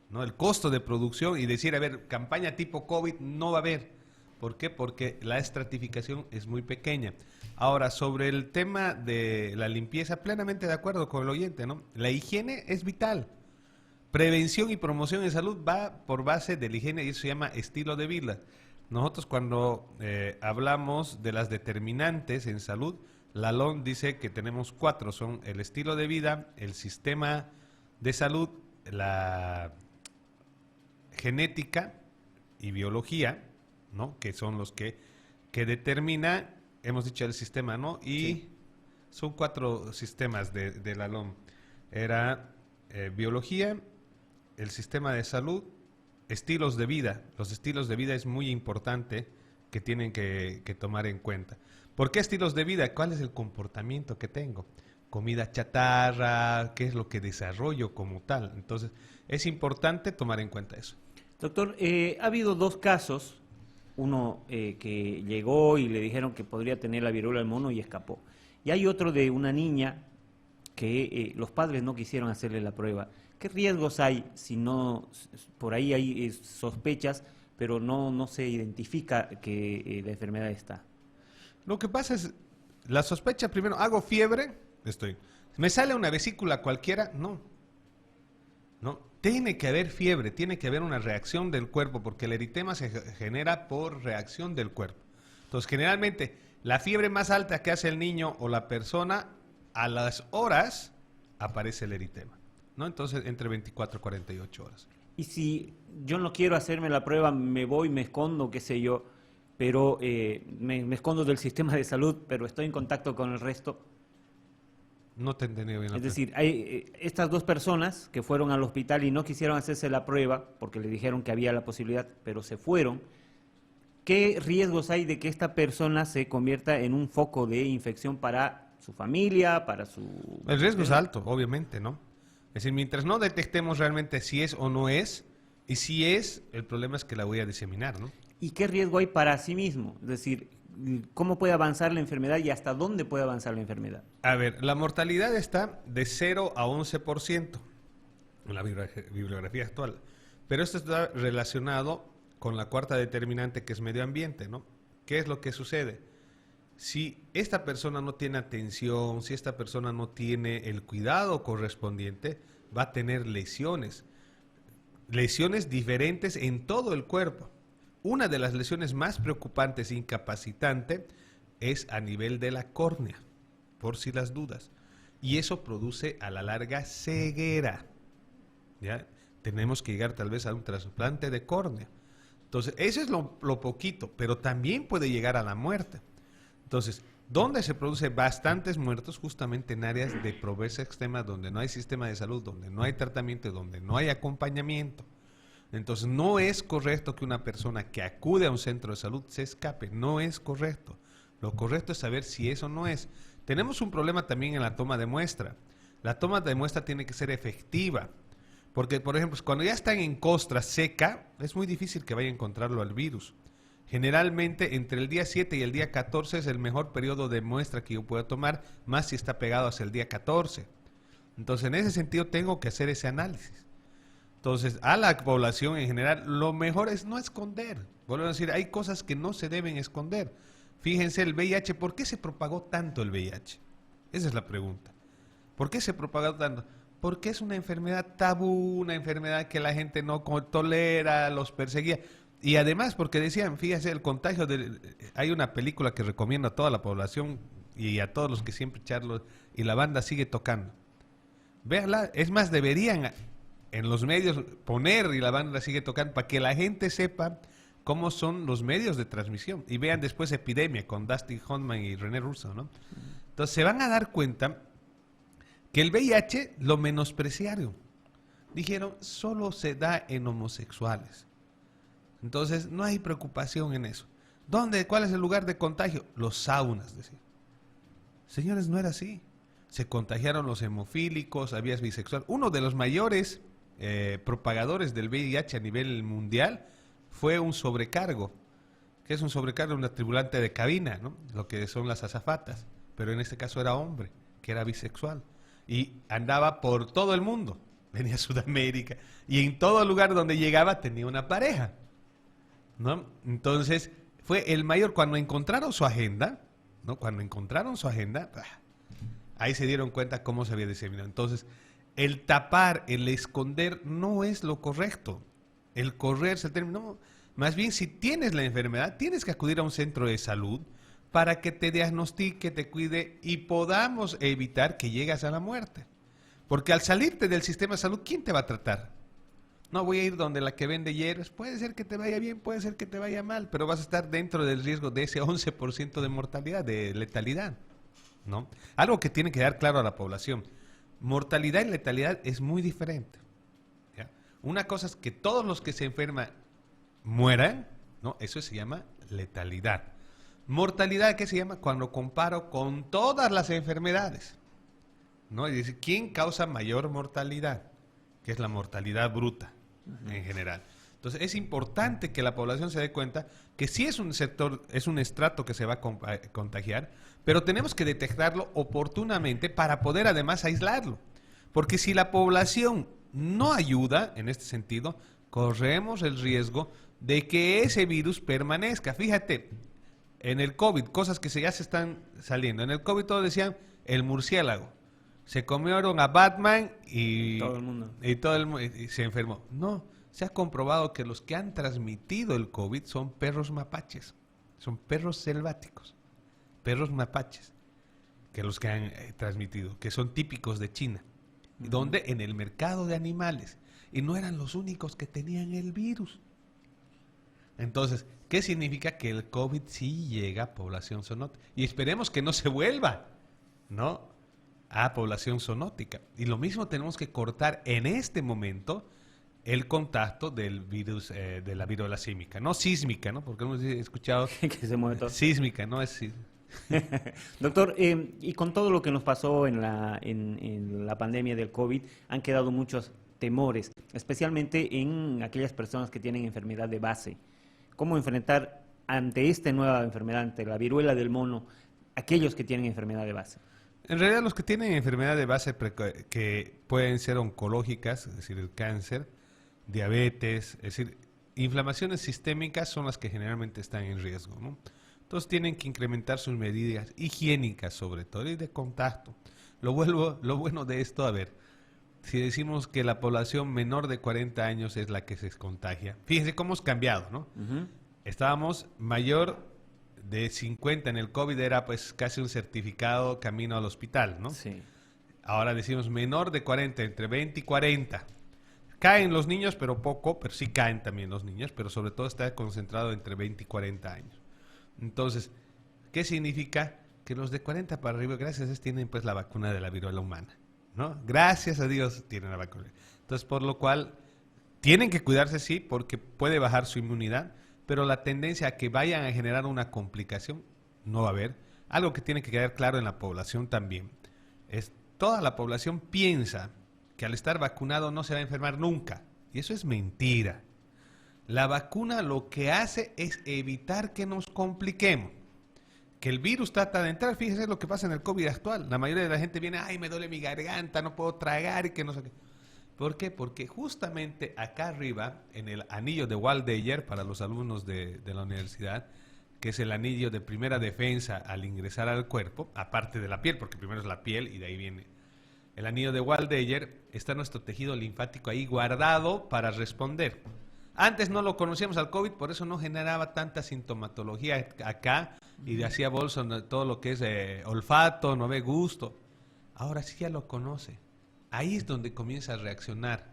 ¿no? El costo de producción y decir, a ver, campaña tipo COVID no va a haber. ¿Por qué? Porque la estratificación es muy pequeña. Ahora, sobre el tema de la limpieza, plenamente de acuerdo con el oyente, ¿no? La higiene es vital. Prevención y promoción en salud va por base de la higiene y eso se llama estilo de vida. Nosotros cuando hablamos de las determinantes en salud, la LOM dice que tenemos 4, son el estilo de vida, el sistema de salud, la genética y biología, ¿no? Que son los que determina, hemos dicho el sistema, ¿no? Y sí, son 4 sistemas de la LOM. Era biología, el sistema de salud, estilos de vida. Los estilos de vida es muy importante que tienen que tomar en cuenta. ¿Por qué estilos de vida? ¿Cuál es el comportamiento que tengo? Comida chatarra, ¿qué es lo que desarrollo como tal? Entonces, es importante tomar en cuenta eso. Doctor, ha habido 2 casos, uno que llegó y le dijeron que podría tener la viruela del mono y escapó. Y hay otro de una niña que los padres no quisieron hacerle la prueba. ¿Qué riesgos hay si no, por ahí hay sospechas, pero no se identifica que la enfermedad está? Lo que pasa es, la sospecha primero, hago fiebre, ¿me sale una vesícula cualquiera? No. Tiene que haber fiebre, tiene que haber una reacción del cuerpo, porque el eritema se genera por reacción del cuerpo. Entonces, generalmente, la fiebre más alta que hace el niño o la persona, a las horas aparece el eritema, ¿no? Entonces, entre 24 y 48 horas. Y si yo no quiero hacerme la prueba, me voy, me escondo, qué sé yo, pero me escondo del sistema de salud, pero estoy en contacto con el resto. No te entendí bien. Es decir, hay estas 2 personas que fueron al hospital y no quisieron hacerse la prueba porque le dijeron que había la posibilidad, pero se fueron. ¿Qué riesgos hay de que esta persona se convierta en un foco de infección para su familia, para su... El riesgo es alto, obviamente, ¿no? Es decir, mientras no detectemos realmente si es o no es, y si es, el problema es que la voy a diseminar, ¿no? ¿Y qué riesgo hay para sí mismo? Es decir, ¿cómo puede avanzar la enfermedad y hasta dónde puede avanzar la enfermedad? A ver, la mortalidad está de 0 a 11% en la bibliografía actual, pero esto está relacionado con la 4ª determinante, que es medio ambiente, ¿no? ¿Qué es lo que sucede? Si esta persona no tiene atención, si esta persona no tiene el cuidado correspondiente, va a tener lesiones diferentes en todo el cuerpo. Una de las lesiones más preocupantes e incapacitante es a nivel de la córnea, por si las dudas. Y eso produce a la larga ceguera. ¿Ya? Tenemos que llegar tal vez a un trasplante de córnea. Entonces, eso es lo poquito, pero también puede llegar a la muerte. Entonces, ¿dónde se produce bastantes muertos? Justamente en áreas de pobreza extrema, donde no hay sistema de salud, donde no hay tratamiento, donde no hay acompañamiento. Entonces, no es correcto que una persona que acude a un centro de salud se escape. No es correcto. Lo correcto es saber si eso no es. Tenemos un problema también en la toma de muestra. La toma de muestra tiene que ser efectiva. Porque, por ejemplo, cuando ya están en costra seca, es muy difícil que vaya a encontrarlo al virus. Generalmente, entre el día 7 y el día 14 es el mejor periodo de muestra que yo puedo tomar, más si está pegado hacia el día 14. Entonces, en ese sentido, tengo que hacer ese análisis. Entonces, a la población en general, lo mejor es no esconder. Vuelvo a decir, hay cosas que no se deben esconder. Fíjense, el VIH, ¿por qué se propagó tanto el VIH? Esa es la pregunta. ¿Por qué se propagó tanto? Porque es una enfermedad tabú, una enfermedad que la gente no tolera, los perseguía. Y además, porque decían, fíjense, el contagio hay una película que recomiendo a toda la población y a todos los que siempre charlo, y la banda sigue tocando. Véanla, es más, deberían en los medios poner y la banda sigue tocando para que la gente sepa cómo son los medios de transmisión. Y vean después Epidemia con Dustin Hoffman y René Russo, ¿no? Entonces se van a dar cuenta que el VIH lo menospreciaron. Dijeron, solo se da en homosexuales. Entonces no hay preocupación en eso. ¿Cuál es el lugar de contagio? Los saunas, decían. Señores, no era así. Se contagiaron los hemofílicos, había bisexual. Uno de los mayores propagadores del VIH a nivel mundial fue un sobrecargo. ¿Qué es un sobrecargo? Una tripulante de cabina, ¿no? Lo que son las azafatas. Pero en este caso era hombre, que era bisexual. Y andaba por todo el mundo. Venía a Sudamérica. Y en todo lugar donde llegaba tenía una pareja, ¿no? Entonces, fue el mayor. Cuando encontraron su agenda, ¿no? Cuando encontraron su agenda, ahí se dieron cuenta cómo se había diseminado. Entonces, el tapar, el esconder, no es lo correcto. El correrse, el término, no. Más bien, si tienes la enfermedad, tienes que acudir a un centro de salud para que te diagnostique, te cuide y podamos evitar que llegues a la muerte. Porque al salirte del sistema de salud, ¿quién te va a tratar? No voy a ir donde la que vende hierbas. Puede ser que te vaya bien, puede ser que te vaya mal, pero vas a estar dentro del riesgo de ese 11% de mortalidad, de letalidad, ¿no? Algo que tiene que dar claro a la población. Mortalidad y letalidad es muy diferente, ¿ya? Una cosa es que todos los que se enferman mueran, ¿no? Eso se llama letalidad. Mortalidad, ¿qué se llama? Cuando comparo con todas las enfermedades, ¿no? Es decir, ¿quién causa mayor mortalidad? Que es la mortalidad bruta, en general. Entonces, es importante que la población se dé cuenta que sí es un sector, es un estrato que se va a contagiar, pero tenemos que detectarlo oportunamente para poder además aislarlo. Porque si la población no ayuda, en este sentido, corremos el riesgo de que ese virus permanezca. Fíjate, en el COVID, cosas que ya se están saliendo. En el COVID todos decían el murciélago. Se comieron a Batman y todo el mundo. Y se enfermó. No, se ha comprobado que los que han transmitido el COVID son perros mapaches. Son perros selváticos. Perros mapaches. Que los que han transmitido, que son típicos de China. Donde en el mercado de animales. Y no eran los únicos que tenían el virus. Entonces, ¿qué significa? Que el COVID sí llega a población zoonótica. Y esperemos que no se vuelva, ¿no?, a población zoonótica. Y lo mismo tenemos que cortar en este momento el contacto del virus, de la viruela sísmica. No sísmica, ¿no? Porque hemos escuchado que se mueve todo. Sísmica, no es Doctor, y con todo lo que nos pasó en la pandemia del COVID, han quedado muchos temores, especialmente en aquellas personas que tienen enfermedad de base. ¿Cómo enfrentar ante esta nueva enfermedad, ante la viruela del mono, aquellos que tienen enfermedad de base? En realidad los que tienen enfermedad de base que pueden ser oncológicas, es decir, el cáncer, diabetes, es decir, inflamaciones sistémicas son las que generalmente están en riesgo, ¿no? Entonces tienen que incrementar sus medidas higiénicas sobre todo y de contacto. Lo bueno de esto, a ver, si decimos que la población menor de 40 años es la que se contagia, fíjense cómo hemos cambiado, ¿no? Estábamos mayor de 50 en el COVID, era pues casi un certificado camino al hospital, ¿no? Sí. Ahora decimos menor de 40, entre 20 y 40. Caen los niños, pero poco, pero sí caen también los niños, pero sobre todo está concentrado entre 20 y 40 años. Entonces, ¿qué significa? Que los de 40 para arriba, gracias a Dios, tienen pues la vacuna de la viruela humana, ¿no? Gracias a Dios tienen la vacuna. Entonces, por lo cual, tienen que cuidarse, sí, porque puede bajar su inmunidad, pero la tendencia a que vayan a generar una complicación no va a haber. Algo que tiene que quedar claro en la población también es toda la población piensa que al estar vacunado no se va a enfermar nunca. Y eso es mentira. La vacuna lo que hace es evitar que nos compliquemos. Que el virus trata de entrar, fíjese lo que pasa en el COVID actual. La mayoría de la gente viene, ay, me duele mi garganta, no puedo tragar y que no sé qué. ¿Por qué? Porque justamente acá arriba, en el anillo de Waldeyer, para los alumnos de la universidad, que es el anillo de primera defensa al ingresar al cuerpo, aparte de la piel, porque primero es la piel y de ahí viene el anillo de Waldeyer, está nuestro tejido linfático ahí guardado para responder. Antes no lo conocíamos al COVID, por eso no generaba tanta sintomatología acá y hacía bolsa todo lo que es olfato, no ve gusto. Ahora sí ya lo conoce. Ahí es donde comienza a reaccionar.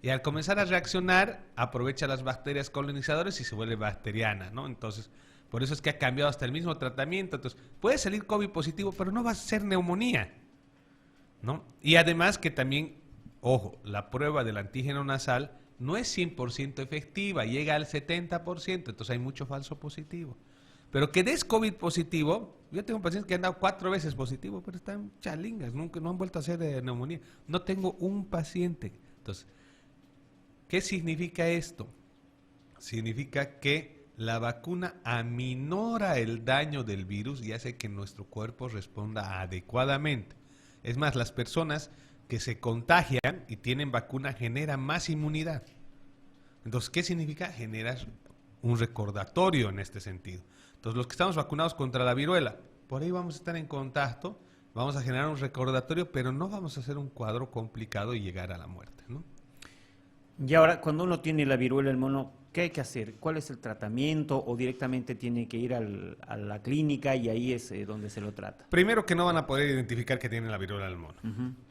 Y al comenzar a reaccionar, aprovecha las bacterias colonizadoras y se vuelve bacteriana, ¿no? Entonces, por eso es que ha cambiado hasta el mismo tratamiento. Entonces, puede salir COVID positivo, pero no va a ser neumonía, ¿no? Y además que también, ojo, la prueba del antígeno nasal no es 100% efectiva, llega al 70%, entonces hay mucho falso positivo. Pero que des COVID positivo, yo tengo pacientes que han dado 4 veces positivo, pero están chalingas, nunca, no han vuelto a hacer neumonía. No tengo un paciente. Entonces, ¿qué significa esto? significa que la vacuna aminora el daño del virus y hace que nuestro cuerpo responda adecuadamente. Es más, las personas que se contagian y tienen vacuna generan más inmunidad. Entonces, ¿qué significa? Generar un recordatorio en este sentido. Entonces, los que estamos vacunados contra la viruela, por ahí vamos a estar en contacto, vamos a generar un recordatorio, pero no vamos a hacer un cuadro complicado y llegar a la muerte, ¿no? Y ahora, cuando uno tiene la viruela del mono, ¿qué hay que hacer? ¿Cuál es el tratamiento? ¿O directamente tiene que ir a la clínica y ahí es donde se lo trata? Primero que no van a poder identificar que tienen la viruela del mono.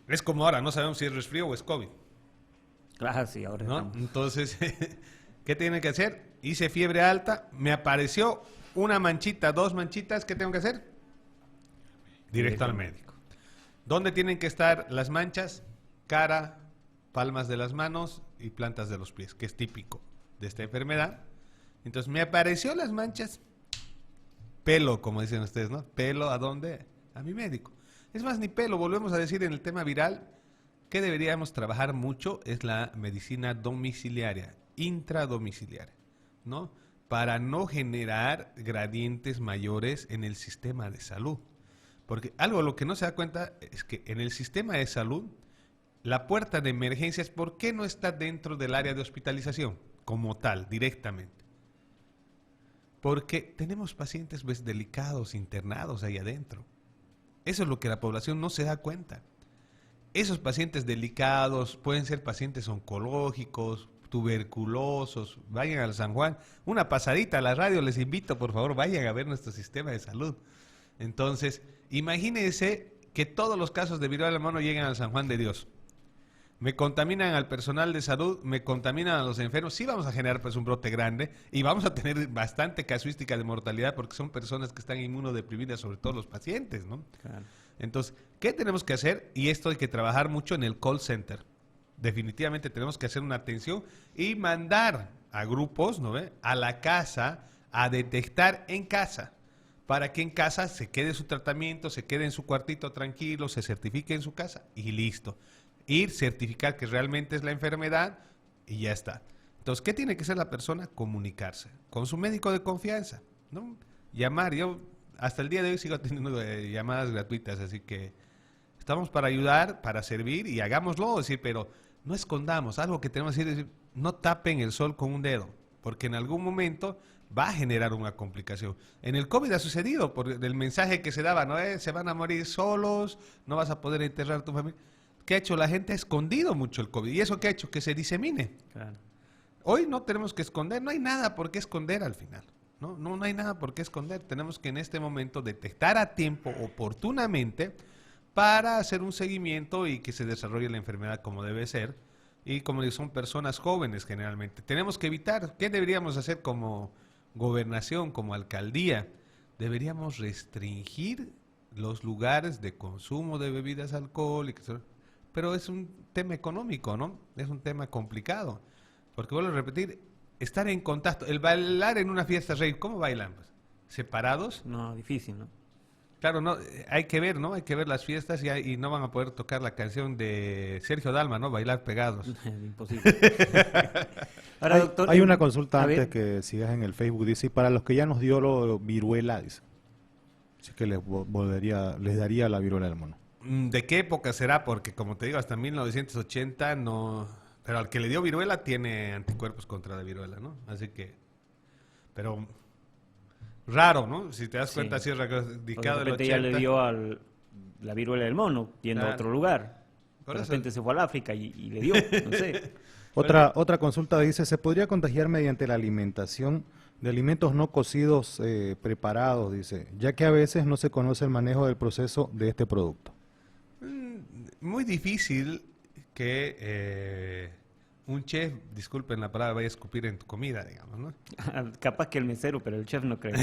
Es como ahora, no sabemos si es resfrío o es COVID, Claro, sí, ahora ¿no? estamos. Entonces, ¿qué tienen que hacer? Hice fiebre alta, me apareció una manchita, 2 manchitas, ¿qué tengo que hacer? Directo al médico. ¿Dónde tienen que estar las manchas? Cara, palmas de las manos y plantas de los pies, que es típico de esta enfermedad. Entonces, me apareció las manchas, pelo, como dicen ustedes, ¿no? ¿Pelo a dónde? A mi médico. Es más, ni pelo, volvemos a decir en el tema viral, que deberíamos trabajar mucho es la medicina domiciliaria, intradomiciliaria, ¿no? Para no generar gradientes mayores en el sistema de salud. Porque algo lo que no se da cuenta es que en el sistema de salud, la puerta de emergencias, ¿por qué no está dentro del área de hospitalización como tal, directamente? Porque tenemos pacientes pues, delicados, internados ahí adentro. Eso es lo que la población no se da cuenta. Esos pacientes delicados pueden ser pacientes oncológicos, tuberculosos. Vayan al San Juan. Una pasadita a la radio, les invito, por favor, vayan a ver nuestro sistema de salud. Entonces, imagínense que todos los casos de viruela del mono llegan al San Juan de Dios. Me contaminan al personal de salud, me contaminan a los enfermos. Sí vamos a generar pues un brote grande y vamos a tener bastante casuística de mortalidad porque son personas que están inmunodeprimidas, sobre todo los pacientes, ¿no? Claro. Entonces, ¿qué tenemos que hacer? Y esto hay que trabajar mucho en el call center. Definitivamente tenemos que hacer una atención y mandar a grupos, ¿no ve? A la casa a detectar en casa, para que en casa se quede su tratamiento, se quede en su cuartito tranquilo, se certifique en su casa y listo. Ir, certificar que realmente es la enfermedad y ya está. Entonces, ¿qué tiene que hacer la persona? Comunicarse con su médico de confianza, ¿no? Llamar. Yo hasta el día de hoy sigo teniendo llamadas gratuitas, así que estamos para ayudar, para servir y hagámoslo, decir, pero no escondamos. Algo que tenemos que decir, no tapen el sol con un dedo, porque en algún momento va a generar una complicación. En el COVID ha sucedido, por el mensaje que se daba, ¿no? Se van a morir solos, no vas a poder enterrar a tu familia. ¿Qué ha hecho? La gente ha escondido mucho el COVID. ¿Y eso qué ha hecho? Que se disemine. Claro. Hoy no tenemos que esconder, no hay nada por qué esconder al final. No hay nada por qué esconder. Tenemos que en este momento detectar a tiempo, oportunamente, para hacer un seguimiento y que se desarrolle la enfermedad como debe ser. Y como son personas jóvenes generalmente. Tenemos que evitar, ¿qué deberíamos hacer como gobernación, como alcaldía? Deberíamos restringir los lugares de consumo de bebidas alcohólicas. Pero es un tema económico, ¿no? Es un tema complicado. Porque vuelvo a repetir, estar en contacto, el bailar en una fiesta rave, ¿cómo bailan? Pues, ¿separados? No, difícil, ¿no? Claro, no, hay que ver, ¿no? Hay que ver las fiestas y no van a poder tocar la canción de Sergio Dalma, ¿no? Bailar pegados. Imposible. Ahora, doctor, Hay una consulta a antes ver. que sigas en el Facebook. Dice, y para los que ya nos dio viruela, dice. Así que les daría la viruela del mono. ¿De qué época será? Porque como te digo, hasta 1980 no... Pero al que le dio viruela tiene anticuerpos contra la viruela, ¿no? Así que... Pero... Raro, ¿no? Si te das Sí. cuenta, si es O radicado de del repente ya 80. le dio la viruela del mono, yendo a Claro. otro lugar. Por De eso- repente se fue al África y le dio, no sé. Otra consulta dice, ¿se podría contagiar mediante la alimentación de alimentos no cocidos preparados? Dice, ya que a veces no se conoce el manejo del proceso de este producto. Muy difícil que un chef, disculpen la palabra, vaya a escupir en tu comida, digamos, ¿no? Capaz que el mesero, pero el chef no creo.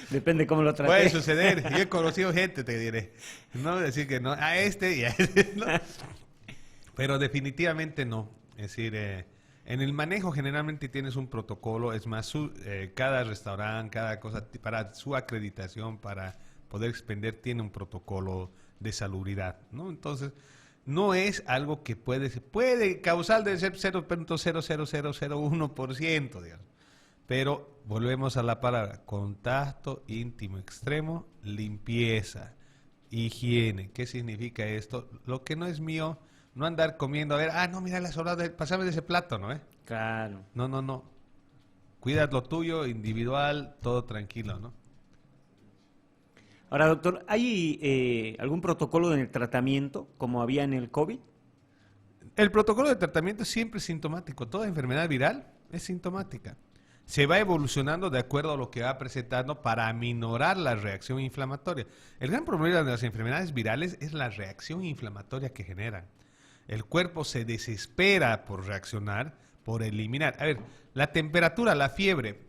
Depende cómo lo trate. Puede suceder. Yo he conocido gente, te diré. No decir que no, a este y a este, ¿no? Pero definitivamente no. Es decir, en el manejo generalmente tienes un protocolo. Es más, cada restaurante, cada cosa, para su acreditación, para poder expender, tiene un protocolo de salubridad, ¿no? Entonces, no es algo que puede causar de ser 0.00001%, digamos. Pero volvemos a la palabra, contacto íntimo extremo, limpieza, higiene. ¿Qué significa esto? Lo que no es mío, no andar comiendo, a ver, no, mira la sobrada, pasame de ese plato, ¿no? Claro. No. Cuida lo tuyo, individual, todo tranquilo, ¿no? Ahora, doctor, ¿hay algún protocolo en el tratamiento como había en el COVID? El protocolo de tratamiento es siempre sintomático. Toda enfermedad viral es sintomática. Se va evolucionando de acuerdo a lo que va presentando para aminorar la reacción inflamatoria. El gran problema de las enfermedades virales es la reacción inflamatoria que generan. El cuerpo se desespera por reaccionar, por eliminar. A ver, la temperatura, la fiebre.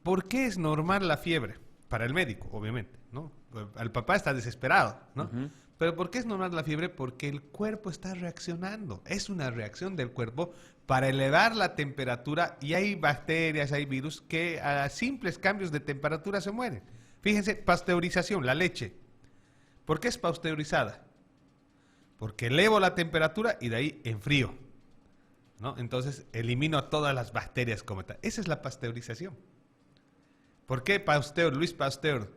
¿Por qué es normal la fiebre? Para el médico, obviamente, ¿no? El papá está desesperado, ¿no? Pero ¿por qué es normal la fiebre? Porque el cuerpo está reaccionando. Es una reacción del cuerpo para elevar la temperatura y hay bacterias, hay virus que a simples cambios de temperatura se mueren. Fíjense, pasteurización, la leche. ¿Por qué es pasteurizada? Porque elevo la temperatura y de ahí enfrío, ¿no? Entonces elimino todas las bacterias como tal. Esa es la pasteurización. ¿Por qué Pasteur, Luis Pasteur?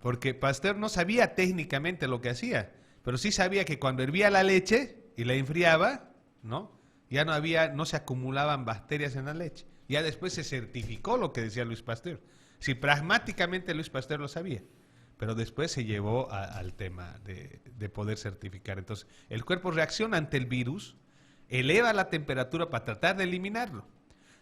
Porque Pasteur no sabía técnicamente lo que hacía, pero sí sabía que cuando hervía la leche y la enfriaba, ¿no? Ya no se acumulaban bacterias en la leche. Ya después se certificó lo que decía Luis Pasteur. Sí, pragmáticamente Luis Pasteur lo sabía, pero después se llevó al tema de poder certificar. Entonces, el cuerpo reacciona ante el virus, eleva la temperatura para tratar de eliminarlo.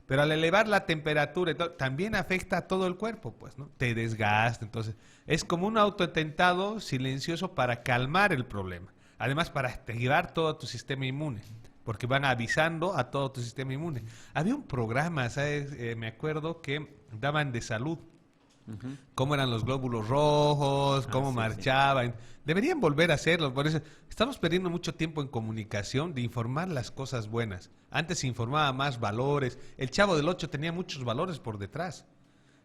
Pero al elevar la temperatura también afecta a todo el cuerpo, pues, ¿no? Te desgasta. Entonces, es como un autoatentado silencioso para calmar el problema. Además, para activar todo tu sistema inmune, porque van avisando a todo tu sistema inmune. Había un programa, ¿sabes? Me acuerdo que daban de salud. Cómo eran los glóbulos rojos, cómo marchaban. Sí. Deberían volver a hacerlo. Por eso estamos perdiendo mucho tiempo en comunicación de informar las cosas buenas. Antes se informaba más valores. El Chavo del Ocho tenía muchos valores por detrás,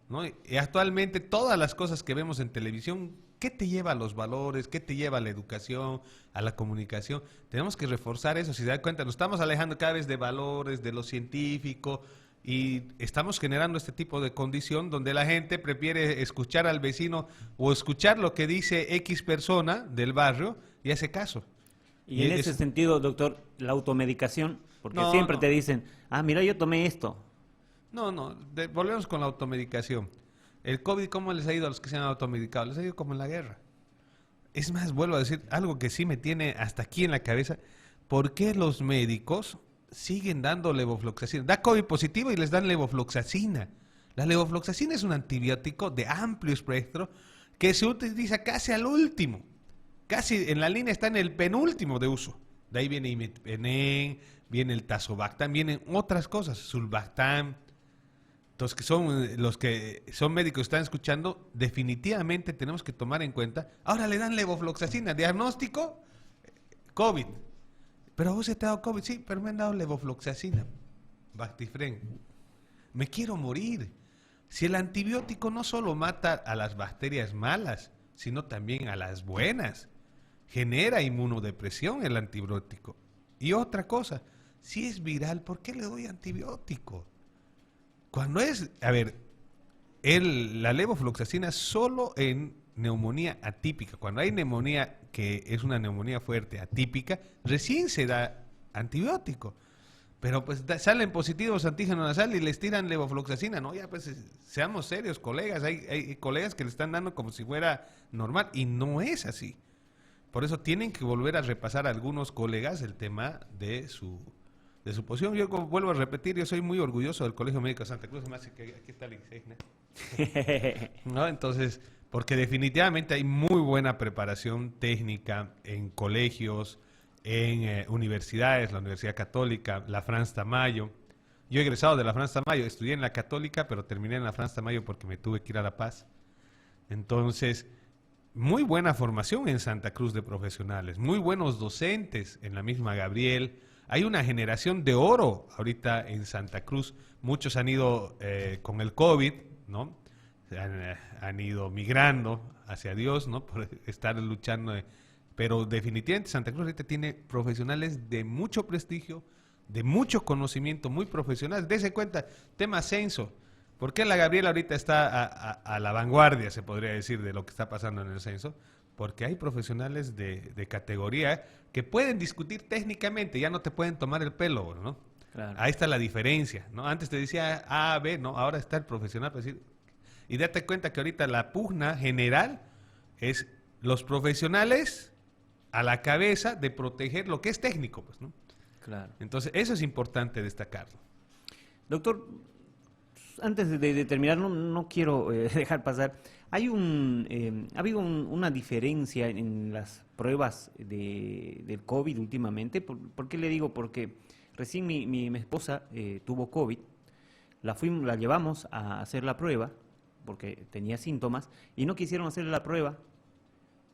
¿no? Y actualmente todas las cosas que vemos en televisión, ¿qué te lleva a los valores? ¿Qué te lleva a la educación, a la comunicación? Tenemos que reforzar eso. Si se dan cuenta, nos estamos alejando cada vez de valores, de lo científico. Y estamos generando este tipo de condición donde la gente prefiere escuchar al vecino o escuchar lo que dice X persona del barrio y hace caso. Y en ese sentido, doctor, la automedicación, porque siempre te dicen, mira, yo tomé esto. Volvemos con la automedicación. El COVID, ¿cómo les ha ido a los que se han automedicado? Les ha ido como en la guerra. Es más, vuelvo a decir algo que sí me tiene hasta aquí en la cabeza. ¿Por qué los médicos siguen dando levofloxacina? Da COVID positivo y les dan levofloxacina. La levofloxacina es un antibiótico de amplio espectro que se utiliza casi al último. Casi en la línea está en el penúltimo de uso. De ahí viene imipenem, viene el tazobactam, vienen otras cosas, sulbactam. Entonces, que son los que son médicos están escuchando, definitivamente tenemos que tomar en cuenta. Ahora le dan levofloxacina, diagnóstico, COVID. Pero vos te ha dado COVID, sí, pero me han dado levofloxacina, Bactifren. Me quiero morir. Si el antibiótico no solo mata a las bacterias malas, sino también a las buenas. Genera inmunodepresión el antibiótico. Y otra cosa, si es viral, ¿por qué le doy antibiótico? Cuando es, la levofloxacina solo en neumonía atípica. Cuando hay neumonía que es una neumonía fuerte, atípica, recién se da antibiótico. Pero pues salen positivos antígenos nasal y les tiran levofloxacina. No, ya pues seamos serios, colegas. Hay colegas que le están dando como si fuera normal y no es así. Por eso tienen que volver a repasar a algunos colegas el tema de su posición. Yo vuelvo a repetir, yo soy muy orgulloso del Colegio Médico de Santa Cruz. Además, que aquí está el insignia. ¿No? Entonces, porque definitivamente hay muy buena preparación técnica en colegios, en universidades, la Universidad Católica, la Franz Tamayo. Yo he egresado de la Franz Tamayo, estudié en la Católica, pero terminé en la Franz Tamayo porque me tuve que ir a La Paz. Entonces, muy buena formación en Santa Cruz de profesionales, muy buenos docentes en la misma Gabriel. Hay una generación de oro ahorita en Santa Cruz. Muchos han ido con el COVID, ¿no? Han ido migrando hacia Dios, ¿no? Por estar luchando Pero definitivamente Santa Cruz ahorita tiene profesionales de mucho prestigio, de mucho conocimiento, muy profesionales. Dese cuenta, tema censo. ¿Por qué la Gabriela ahorita está a la vanguardia, se podría decir, de lo que está pasando en el censo? Porque hay profesionales de categoría que pueden discutir técnicamente, ya no te pueden tomar el pelo, ¿no? Claro. Ahí está la diferencia, ¿no? Antes te decía A, B, ¿no? Ahora está el profesional para decir... Y date cuenta que ahorita la pugna general es los profesionales a la cabeza de proteger lo que es técnico, pues, ¿no? Claro. Entonces, eso es importante destacarlo. Doctor, antes de terminar, no quiero dejar pasar. Ha habido una diferencia en las pruebas del COVID últimamente. ¿Por qué le digo? Porque recién mi esposa tuvo COVID, la llevamos a hacer la prueba porque tenía síntomas y no quisieron hacerle la prueba.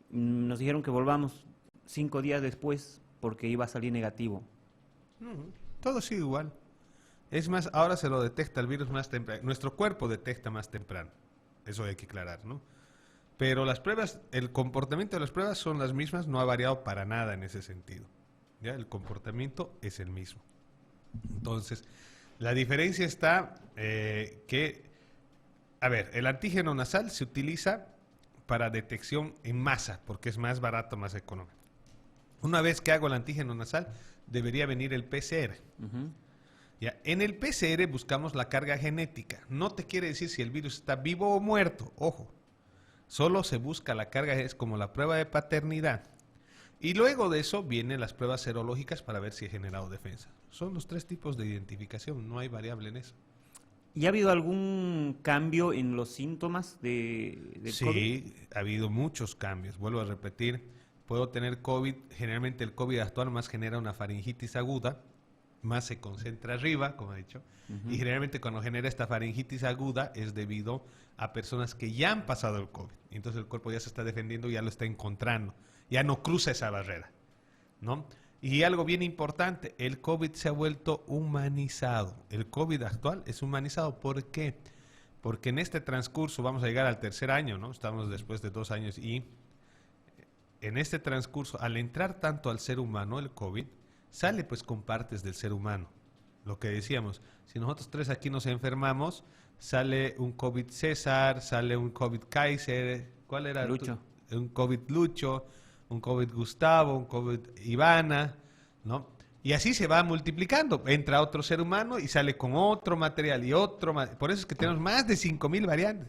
Nos dijeron que volvamos 5 días después porque iba a salir negativo. Todo sigue igual. Es más, ahora se lo detecta el virus más temprano. Nuestro cuerpo detecta más temprano. Eso hay que aclarar, ¿no? Pero las pruebas, el comportamiento de las pruebas son las mismas, no ha variado para nada en ese sentido. ¿Ya? El comportamiento es el mismo. Entonces, la diferencia está a ver, el antígeno nasal se utiliza para detección en masa, porque es más barato, más económico. Una vez que hago el antígeno nasal, debería venir el PCR. Ya, en el PCR buscamos la carga genética. No te quiere decir si el virus está vivo o muerto, ojo. Solo se busca la carga, es como la prueba de paternidad. Y luego de eso vienen las pruebas serológicas para ver si he generado defensa. Son los 3 tipos de identificación, no hay variable en eso. ¿Y ha habido algún cambio en los síntomas del COVID? Sí, ha habido muchos cambios. Vuelvo a repetir, puedo tener COVID, generalmente el COVID actual más genera una faringitis aguda, más se concentra arriba, como he dicho, y generalmente cuando genera esta faringitis aguda es debido a personas que ya han pasado el COVID. Entonces el cuerpo ya se está defendiendo, ya lo está encontrando, ya no cruza esa barrera, ¿no? Y algo bien importante, el COVID se ha vuelto humanizado. El COVID actual es humanizado. ¿Por qué? Porque en este transcurso, vamos a llegar al 3er año, ¿no? Estamos después de 2 años y en este transcurso, al entrar tanto al ser humano, el COVID, sale pues con partes del ser humano. Lo que decíamos, si nosotros 3 aquí nos enfermamos, sale un COVID César, sale un COVID Kaiser, ¿cuál era? Lucho. Un COVID Lucho, un COVID Gustavo, un COVID Ivana, ¿no? Y así se va multiplicando. Entra otro ser humano y sale con otro material y otro material. Por eso es que tenemos más de 5,000 variantes.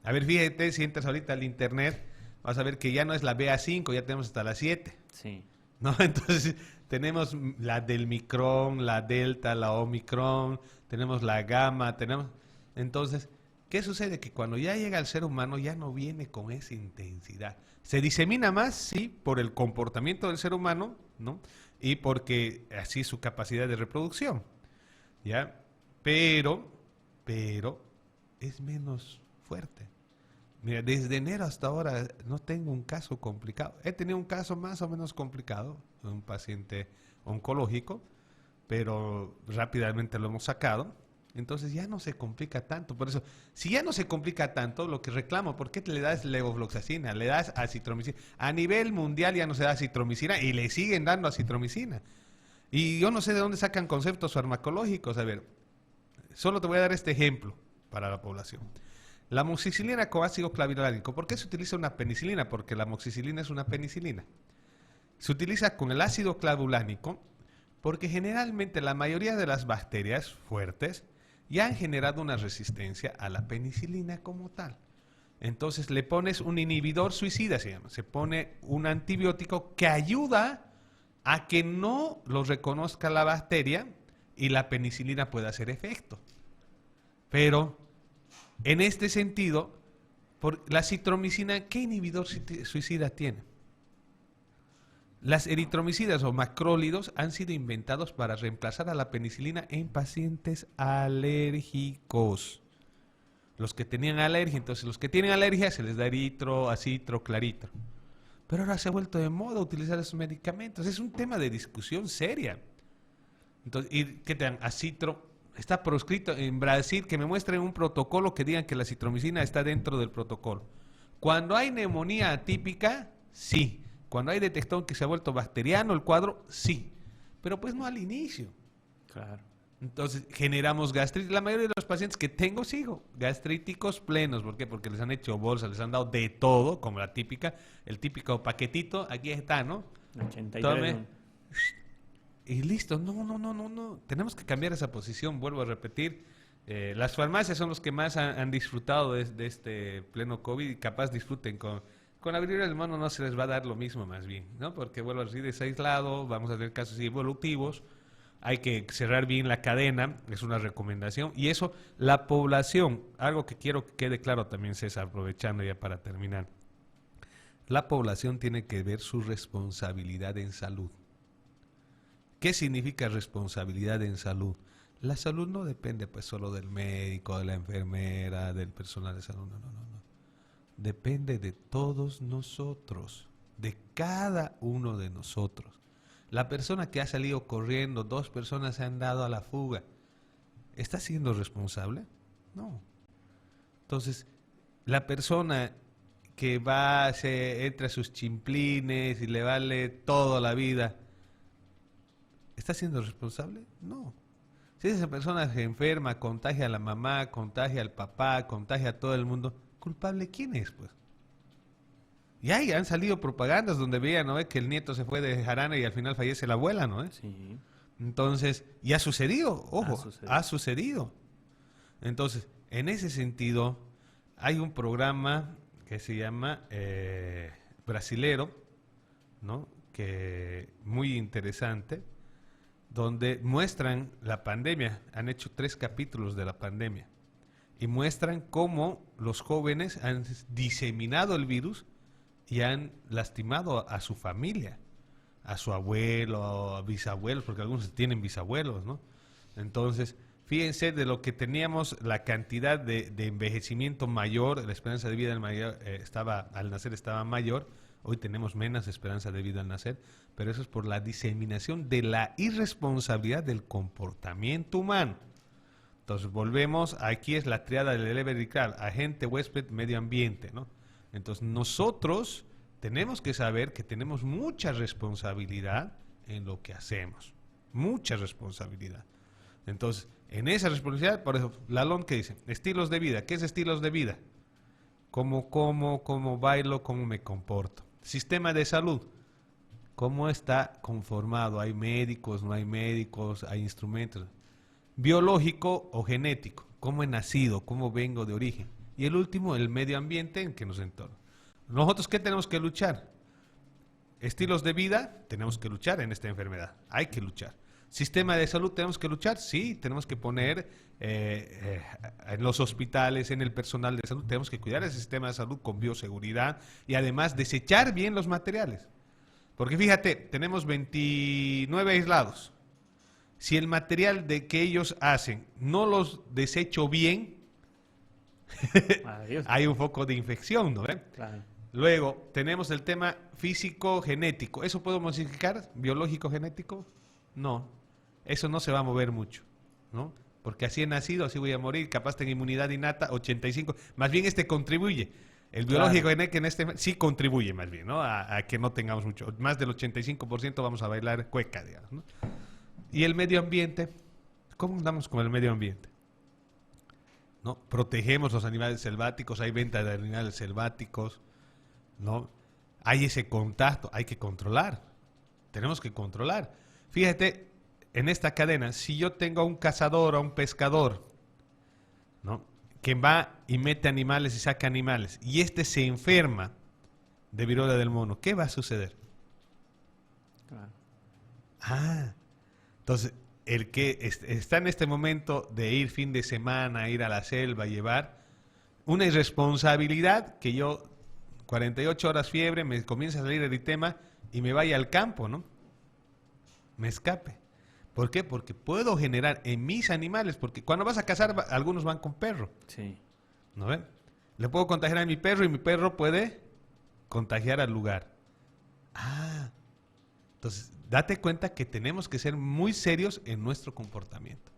A ver, fíjate, si entras ahorita al internet, vas a ver que ya no es la BA5, ya tenemos hasta la 7. Sí. ¿No? Entonces, tenemos la del Micron, la Delta, la Omicron, tenemos la Gamma, tenemos... Entonces, ¿qué sucede? Que cuando ya llega al ser humano ya no viene con esa intensidad. Se disemina más, sí, por el comportamiento del ser humano, ¿no? Y porque así es su capacidad de reproducción, ¿ya? Pero es menos fuerte. Mira, desde enero hasta ahora no tengo un caso complicado. He tenido un caso más o menos complicado, un paciente oncológico, pero rápidamente lo hemos sacado. Entonces ya no se complica tanto. Por eso, si ya no se complica tanto, lo que reclamo, ¿por qué le das levofloxacina? Le das acitromicina. A nivel mundial ya no se da acitromicina y le siguen dando acitromicina. Y yo no sé de dónde sacan conceptos farmacológicos. A ver, solo te voy a dar este ejemplo para la población. La amoxicilina con ácido clavulánico. ¿Por qué se utiliza una penicilina? Porque la amoxicilina es una penicilina. Se utiliza con el ácido clavulánico porque generalmente la mayoría de las bacterias fuertes ya han generado una resistencia a la penicilina como tal. Entonces le pones un inhibidor suicida, se llama. Se pone un antibiótico que ayuda a que no lo reconozca la bacteria y la penicilina pueda hacer efecto. Pero en este sentido, la acitromicina, ¿qué inhibidor suicida tiene? Las eritromicidas o macrólidos han sido inventados para reemplazar a la penicilina en pacientes alérgicos. Los que tenían alergia, entonces los que tienen alergia se les da eritro, acitro, claritro. Pero ahora se ha vuelto de moda utilizar esos medicamentos. Es un tema de discusión seria. Entonces, ¿qué te dan? Acitro. Está proscrito en Brasil, que me muestren un protocolo que digan que la citromicina está dentro del protocolo. Cuando hay neumonía atípica, sí. Cuando hay detectado que se ha vuelto bacteriano el cuadro, sí, pero pues no al inicio. Claro. Entonces generamos gastritis. La mayoría de los pacientes que tengo sigo gastríticos plenos. ¿Por qué? Porque les han hecho bolsa, les han dado de todo, como la típica, el típico paquetito. Aquí está, ¿no? 83. Tome. ¿no? Y listo. No. Tenemos que cambiar esa posición. Vuelvo a repetir. Las farmacias son los que más han disfrutado de este pleno COVID y capaz disfruten con la viruela del mono. No se les va a dar lo mismo más bien, ¿no? Porque vuelvo a decir, es aislado, vamos a tener casos evolutivos. Hay que cerrar bien la cadena, es una recomendación. Y eso, la población, algo que quiero que quede claro también, César, aprovechando ya para terminar. La población tiene que ver su responsabilidad en salud. ¿Qué significa responsabilidad en salud? La salud no depende pues solo del médico, de la enfermera, del personal de salud, no. Depende de todos nosotros, de cada uno de nosotros. La persona que ha salido corriendo, 2 personas se han dado a la fuga, ¿está siendo responsable? No. Entonces, la persona que entra a sus chimplines y le vale toda la vida, ¿está siendo responsable? No. Si esa persona se enferma, contagia a la mamá, contagia al papá, contagia a todo el mundo, ¿culpable quién es, pues? Y ahí han salido propagandas donde veían, ¿no? Que el nieto se fue de jarana y al final fallece la abuela, ¿no? Sí. Entonces, y ha sucedido, ojo, ha sucedido. Entonces, en ese sentido, hay un programa que se llama Brasilero, ¿no? Que muy interesante, donde muestran la pandemia. Han hecho 3 capítulos de la pandemia y muestran cómo los jóvenes han diseminado el virus y han lastimado a su familia, a su abuelo, a bisabuelos, porque algunos tienen bisabuelos, ¿no? Entonces, fíjense de lo que teníamos, la cantidad de envejecimiento mayor, la esperanza de vida al nacer estaba mayor, hoy tenemos menos esperanza de vida al nacer, pero eso es por la diseminación de la irresponsabilidad del comportamiento humano. Entonces, volvemos, aquí es la triada del Leber-Ricard, agente, huésped, medio ambiente, ¿no? Entonces, nosotros tenemos que saber que tenemos mucha responsabilidad en lo que hacemos. Mucha responsabilidad. Entonces, en esa responsabilidad, por eso, Lalón, ¿qué dice? Estilos de vida. ¿Qué es estilos de vida? ¿Cómo como, cómo bailo, cómo me comporto? Sistema de salud. ¿Cómo está conformado? ¿Hay médicos, no hay médicos, hay instrumentos? Biológico o genético. ¿Cómo he nacido? ¿Cómo vengo de origen? Y el último, el medio ambiente en que nos entorna. ¿Nosotros qué tenemos que luchar? Estilos de vida, tenemos que luchar en esta enfermedad. Hay que luchar. Sistema de salud, tenemos que luchar. Sí, tenemos que poner en los hospitales, en el personal de salud, tenemos que cuidar ese sistema de salud con bioseguridad y además desechar bien los materiales. Porque fíjate, tenemos 29 aislados. Si el material de que ellos hacen no los desecho bien, hay un foco de infección, ¿no? Claro. Luego, tenemos el tema físico-genético. ¿Eso puedo modificar? ¿Biológico-genético? No. Eso no se va a mover mucho, ¿no? Porque así he nacido, así voy a morir. Capaz tengo inmunidad innata, 85. Más bien contribuye. El biológico genético sí contribuye más bien, ¿no? A que no tengamos mucho. Más del 85% vamos a bailar cueca, digamos, ¿no? Y el medio ambiente, ¿cómo andamos con el medio ambiente? ¿No? Protegemos los animales selváticos, hay venta de animales selváticos, ¿no? Hay ese contacto, hay que controlar. Tenemos que controlar. Fíjate, en esta cadena, si yo tengo a un cazador o a un pescador, ¿no? Que va y mete animales y saca animales, y este se enferma de viruela del mono, ¿qué va a suceder? Claro. Entonces, el que está en este momento de ir fin de semana, ir a la selva, llevar una irresponsabilidad que yo, 48 horas fiebre, me comienza a salir eritema y me vaya al campo, ¿no? Me escape. ¿Por qué? Porque puedo generar en mis animales, porque cuando vas a cazar, algunos van con perro. Sí. ¿No ven? Le puedo contagiar a mi perro y mi perro puede contagiar al lugar. Entonces, date cuenta que tenemos que ser muy serios en nuestro comportamiento.